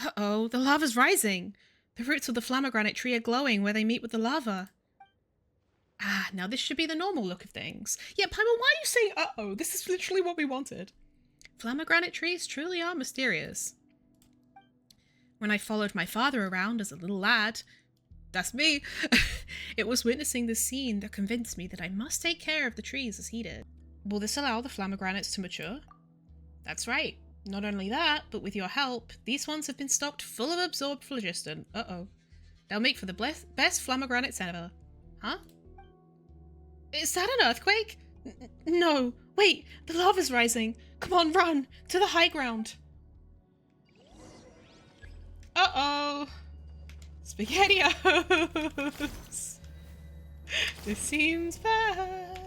Uh-oh, the lava's rising. The roots of the flammegranate tree are glowing where they meet with the lava. Ah, now this should be the normal look of things. Yeah, Paimon, why are you saying uh-oh? This is literally what we wanted. Flammegranate trees truly are mysterious. When I followed my father around as a little lad, that's me, it was witnessing this scene that convinced me that I must take care of the trees as he did. Will this allow the flammegranates to mature? That's right. Not only that, but with your help, these ones have been stocked full of absorbed phlogiston. Uh-oh. They'll make for the best flammegranates ever. Huh? Is that an earthquake? No. Wait, the lava's rising. Come on, run! To the high ground. Uh-oh. SpaghettiOs. This seems bad.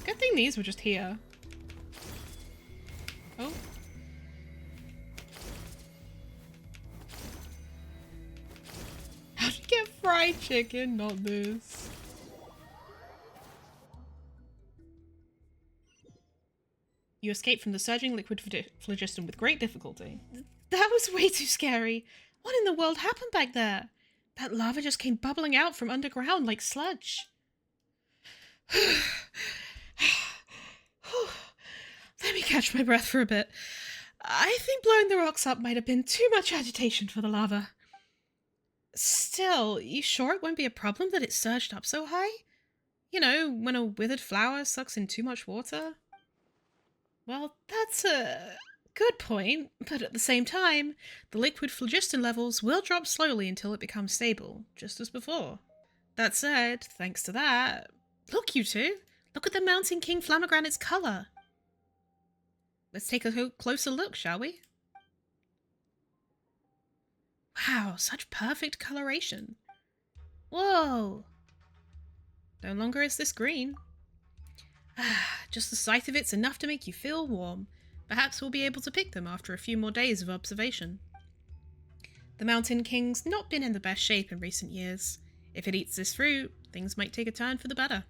Good thing these were just here. Oh. How'd you get fried chicken, not this? You escaped from the surging liquid phlogiston with great difficulty. That was way too scary. What in the world happened back there? That lava just came bubbling out from underground like sludge. Let me catch my breath for a bit. I think blowing the rocks up might have been too much agitation for the lava. Still, you sure it won't be a problem that it surged up so high? You know, when a withered flower sucks in too much water? Well, that's a good point, but at the same time, the liquid phlogiston levels will drop slowly until it becomes stable, just as before. That said, thanks to that... Look, you two! Look at the Mountain King flamegranate's colour. Let's take a closer look, shall we? Wow, such perfect coloration. Whoa! No longer is this green. Just the sight of it's enough to make you feel warm. Perhaps we'll be able to pick them after a few more days of observation. The Mountain King's not been in the best shape in recent years. If it eats this fruit, things might take a turn for the better.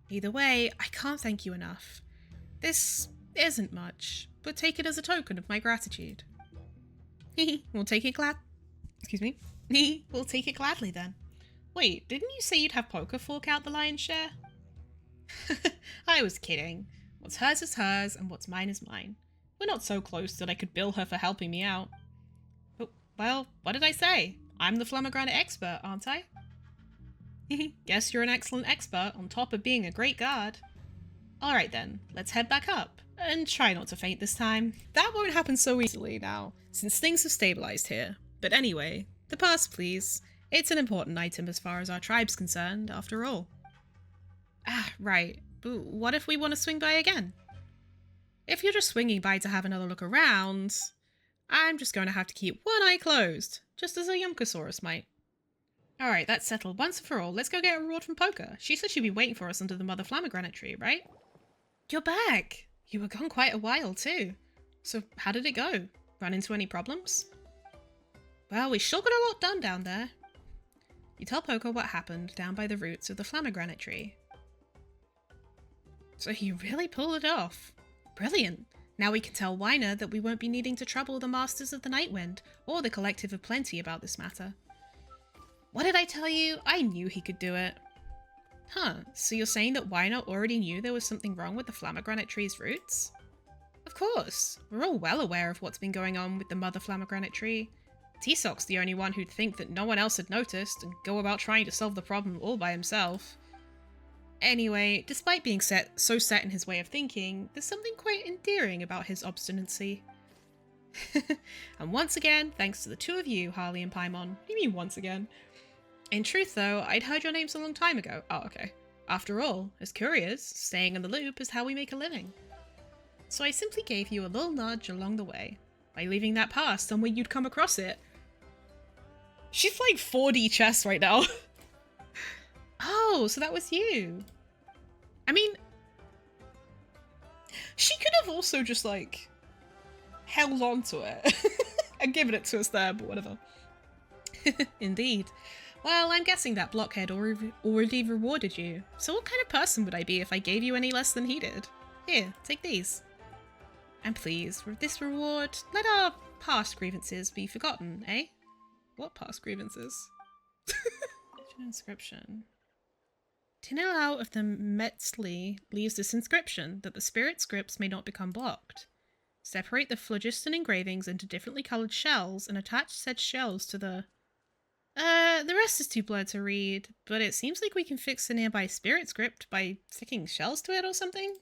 Either way, I can't thank you enough. This isn't much, but take it as a token of my gratitude. We'll take it Excuse me. We'll take it gladly then. Wait, didn't you say you'd have Poker fork out the lion's share? I was kidding. What's hers is hers, and what's mine is mine. We're not so close that I could bill her for helping me out. But, well, what did I say? I'm the flamegranate expert, aren't I? Guess you're an excellent expert on top of being a great guard. Alright then, let's head back up. And try not to faint this time. That won't happen so easily now, since things have stabilized here. But anyway, the pass please. It's an important item as far as our tribe's concerned, after all. Right. But what if we want to swing by again? If you're just swinging by to have another look around, I'm just going to have to keep one eye closed, just as a Yumkosaurus might. Alright, that's settled once and for all. Let's go get a reward from Poker. She said she'd be waiting for us under the Mother Flamegranate tree, right? You're back! You were gone quite a while too. So how did it go? Run into any problems? Well, we sure got a lot done down there. You tell Poker what happened down by the roots of the Flamegranate tree. So he really pulled it off. Brilliant. Now we can tell Wyner that we won't be needing to trouble the Masters of the Nightwind or the Collective of Plenty about this matter. What did I tell you? I knew he could do it. Huh, so you're saying that Wyner already knew there was something wrong with the Flamegranate tree's roots? Of course. We're all well aware of what's been going on with the Mother Flamegranate tree. T-Sock's the only one who'd think that no one else had noticed and go about trying to solve the problem all by himself. Anyway, despite being so set in his way of thinking, there's something quite endearing about his obstinacy. And once again, thanks to the two of you, Harley and Paimon. What do you mean once again? In truth though, I'd heard your names a long time ago. Oh, okay. After all, as couriers, staying in the loop is how we make a living. So I simply gave you a little nudge along the way, by leaving that pass somewhere you'd come across it. She's playing 4D chess right now. Oh, so that was you. I mean, she could have also just like held on to it and given it to us there, but whatever. Indeed. Well, I'm guessing that blockhead already rewarded you. So what kind of person would I be if I gave you any less than he did? Here, take these. And please, with this reward, let our past grievances be forgotten, eh? What past grievances? Inscription. Tinilao of the Metzli leaves this inscription that the spirit scripts may not become blocked. Separate the phlogiston engravings into differently coloured shells and attach said shells to the... the rest is too blurred to read, but it seems like we can fix the nearby spirit script by sticking shells to it or something?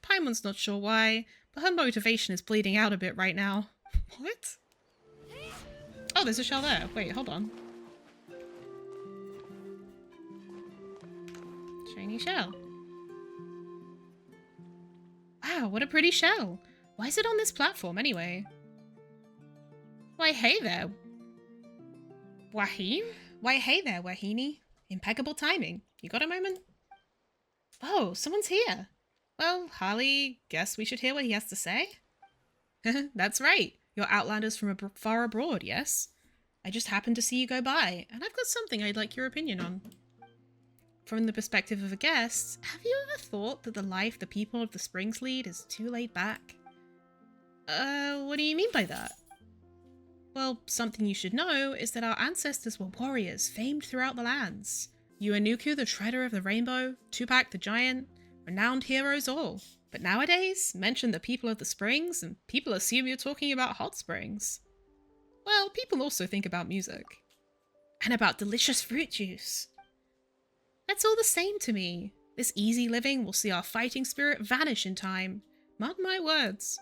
Paimon's not sure why, but her motivation is bleeding out a bit right now. What? Oh, there's a shell there. Wait, hold on. Shiny shell. Wow, what a pretty shell. Why is it on this platform anyway? Why, hey there. Wahine? Why, hey there, Wahine. Impeccable timing. You got a moment? Oh, someone's here. Well, Harley, guess we should hear what he has to say? That's right. You're outlanders from far abroad, yes? I just happened to see you go by, and I've got something I'd like your opinion on. From the perspective of a guest, have you ever thought that the life the people of the Springs lead is too laid back? What do you mean by that? Well, something you should know is that our ancestors were warriors famed throughout the lands. Yuanuku, the Shredder of the Rainbow, Tupac the Giant, renowned heroes all. But nowadays, mention the people of the Springs and people assume you're talking about hot springs. Well, people also think about music. And about delicious fruit juice. That's all the same to me. This easy living will see our fighting spirit vanish in time. Mark my words.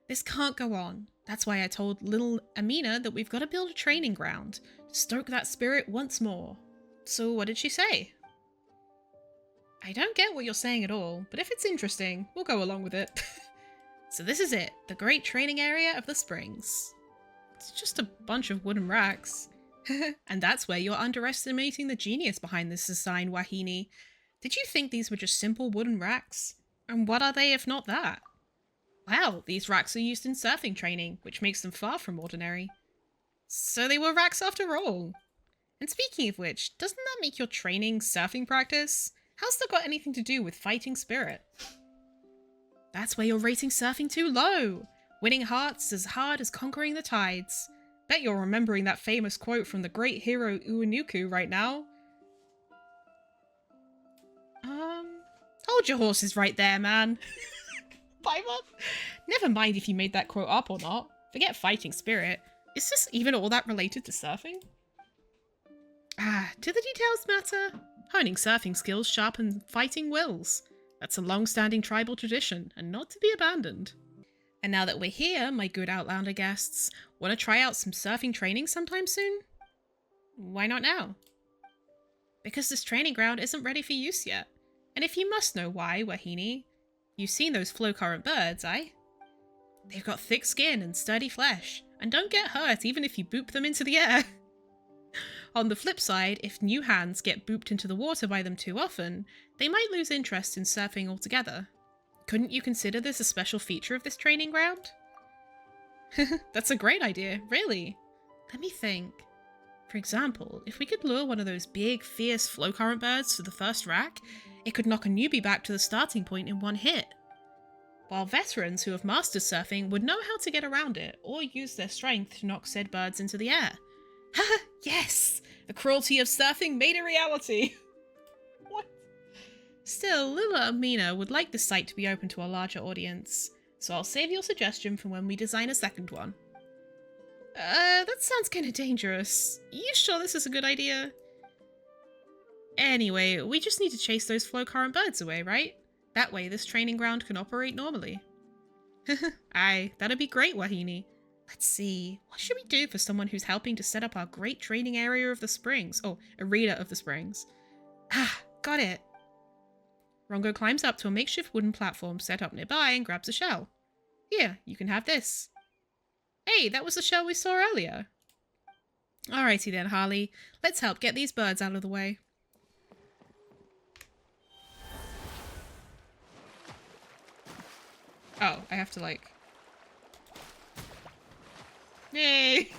This can't go on. That's why I told little Amina that we've got to build a training ground to stoke that spirit once more. So what did she say? I don't get what you're saying at all, but if it's interesting, we'll go along with it. So this is it, the great training area of the springs. It's just a bunch of wooden racks. And that's where you're underestimating the genius behind this design, Wahini. Did you think these were just simple wooden racks? And what are they if not that? Well, these racks are used in surfing training, which makes them far from ordinary. So they were racks after all. And speaking of which, doesn't that make your training surfing practice? How's that got anything to do with fighting spirit? That's where you're rating surfing too low. Winning hearts is as hard as conquering the tides. Bet you're remembering that famous quote from the great hero Uenuku right now. Hold your horses right there, man. Piper? Never mind if you made that quote up or not. Forget fighting spirit. Is this even all that related to surfing? Do the details matter? Honing surfing skills sharpen fighting wills. That's a long-standing tribal tradition, and not to be abandoned. And now that we're here, my good Outlander guests, want to try out some surfing training sometime soon? Why not now? Because this training ground isn't ready for use yet. And if you must know why, Wahini, you've seen those flow current birds, eh? They've got thick skin and sturdy flesh, and don't get hurt even if you boop them into the air. On the flip side, if new hands get booped into the water by them too often, they might lose interest in surfing altogether. Couldn't you consider this a special feature of this training ground? That's a great idea, really. Let me think. For example, if we could lure one of those big, fierce flow current birds to the first rack, it could knock a newbie back to the starting point in one hit. While veterans who have mastered surfing would know how to get around it, or use their strength to knock said birds into the air. Haha, yes! The cruelty of surfing made a reality! What? Still, little Amina would like this site to be open to a larger audience, so I'll save your suggestion for when we design a second one. That sounds kinda dangerous. You sure this is a good idea? Anyway, we just need to chase those flow current birds away, right? That way this training ground can operate normally. Aye, that'd be great, Wahini. Let's see, what should we do for someone who's helping to set up our great training area of the springs? Oh, arena of the springs. Got it. Rongo climbs up to a makeshift wooden platform set up nearby and grabs a shell. Here, you can have this. Hey, that was the shell we saw earlier. Alrighty then, Harley. Let's help get these birds out of the way. Oh, I have to like... Yay!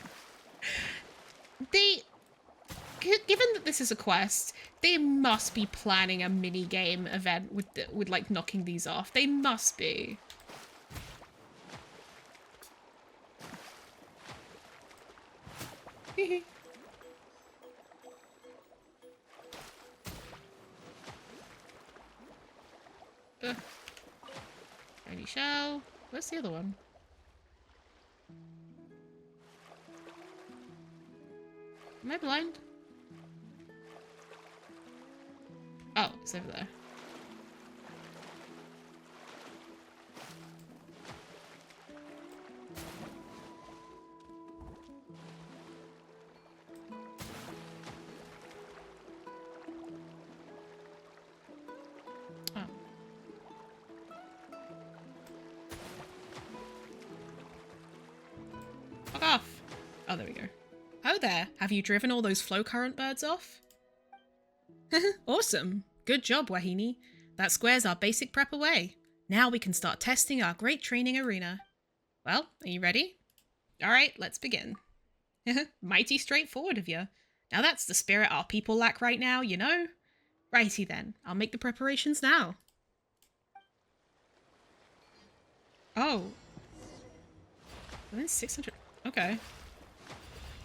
Given that this is a quest, they must be planning a mini-game event with like knocking these off. They must be. Tiny shell. Where's the other one? Am I blind? Oh, it's over there. Oh. Fuck off! Oh, there we go. Oh there, have you driven all those flow current birds off? Awesome. Good job, Wahini. That squares our basic prep away. Now we can start testing our great training arena. Well, are you ready? Alright, let's begin. Mighty straightforward of you. Now that's the spirit our people lack right now, you know? Righty then, I'll make the preparations now. Oh. Within 600... Okay.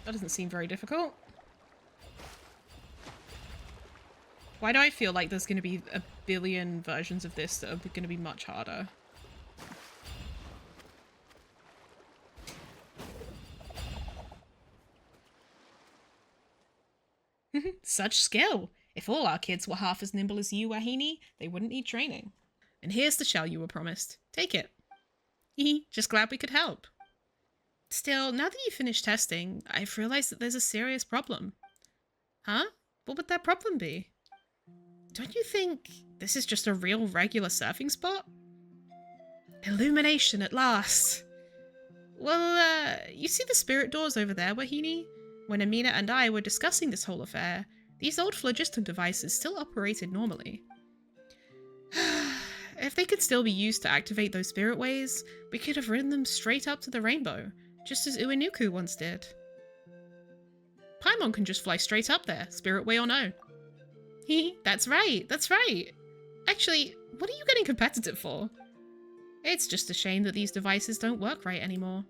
That doesn't seem very difficult. Why do I feel like there's going to be a billion versions of this that are going to be much harder? Such skill! If all our kids were half as nimble as you, Wahini, they wouldn't need training. And here's the shell you were promised. Take it. Just glad we could help. Still, now that you've finished testing, I've realized that there's a serious problem. Huh? What would that problem be? Don't you think this is just a real regular surfing spot? Illumination at last! Well, you see the spirit doors over there, Wahini? When Amina and I were discussing this whole affair, these old phlogiston devices still operated normally. If they could still be used to activate those spirit ways, we could have ridden them straight up to the rainbow, just as Uenuku once did. Paimon can just fly straight up there, spirit way or no. That's right, that's right. Actually, what are you getting competitive for? It's just a shame that these devices don't work right anymore.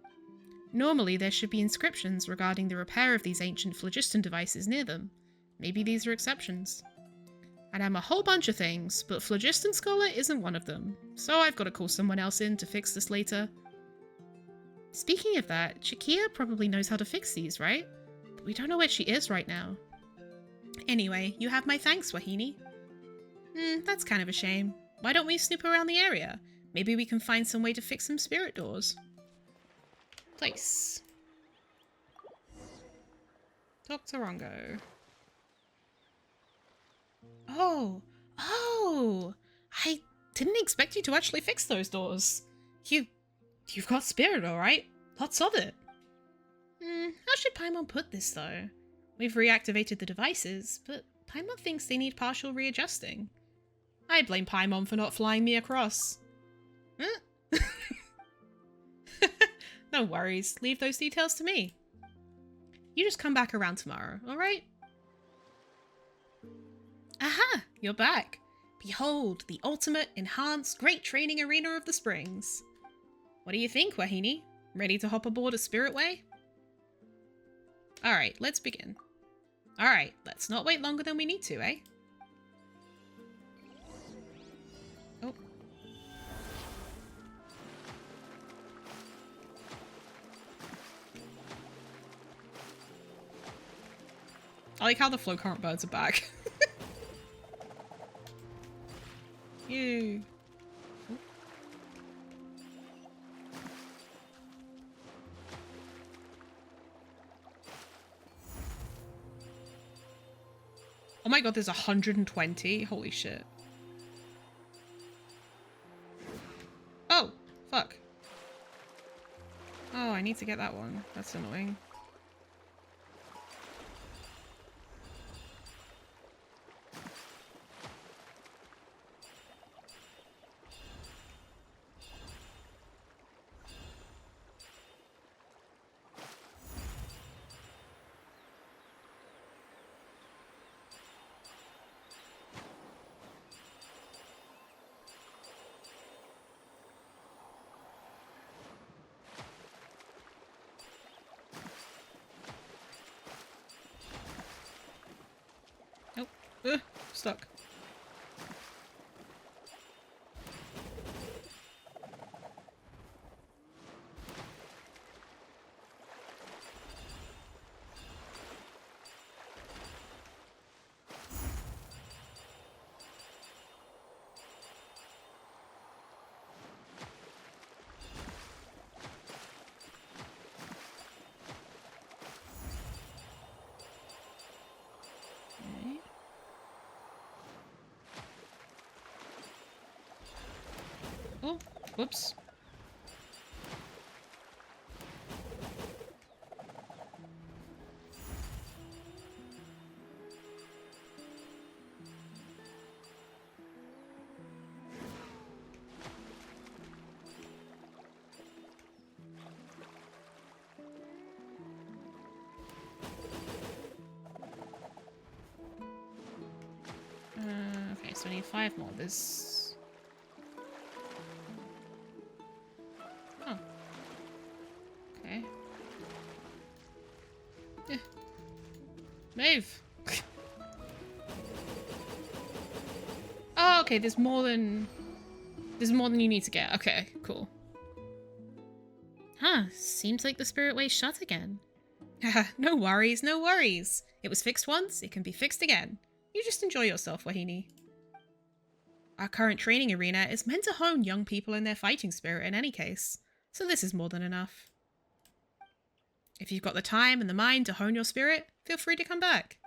Normally there should be inscriptions regarding the repair of these ancient phlogiston devices near them. Maybe these are exceptions. And I'm a whole bunch of things, but Phlogiston Scholar isn't one of them, so I've got to call someone else in to fix this later. Speaking of that, Chikia probably knows how to fix these, right? But we don't know where she is right now. Anyway, you have my thanks, Wahini. That's kind of a shame. Why don't we snoop around the area? Maybe we can find some way to fix some spirit doors. Place. Dr. Rongo. Oh! I didn't expect you to actually fix those doors. You've got spirit, alright? Lots of it. How should Paimon put this, though? We've reactivated the devices, but Paimon thinks they need partial readjusting. I blame Paimon for not flying me across. No worries, leave those details to me. You just come back around tomorrow, alright? Aha! You're back. Behold, the ultimate, enhanced, great training arena of the Springs. What do you think, Wahini? Ready to hop aboard a Spirit Way? Alright, let's begin. Alright, let's not wait longer than we need to, eh? Oh. I like how the flow current birds are back. Yay. Oh my god, there's 120? Holy shit. Oh, fuck. Oh, I need to get that one. That's annoying. Stuck. Oh, whoops. Okay, so I need 5 more. This... Oh. Okay. Move! Oh, okay, there's more than you need to get. Okay, cool. Huh, seems like the Spirit Way's shut again. No worries, no worries. It was fixed once, it can be fixed again. You just enjoy yourself, Wahini. Our current training arena is meant to hone young people in their fighting spirit in any case, so this is more than enough. If you've got the time and the mind to hone your spirit, feel free to come back.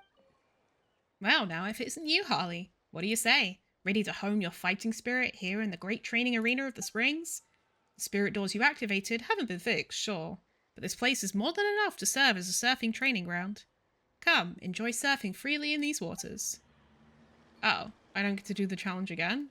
Well, now if it isn't you, Harley. What do you say? Ready to hone your fighting spirit here in the great training arena of the Springs? The spirit doors you activated haven't been fixed, sure, but this place is more than enough to serve as a surfing training ground. Come, enjoy surfing freely in these waters. Oh, I don't get to do the challenge again?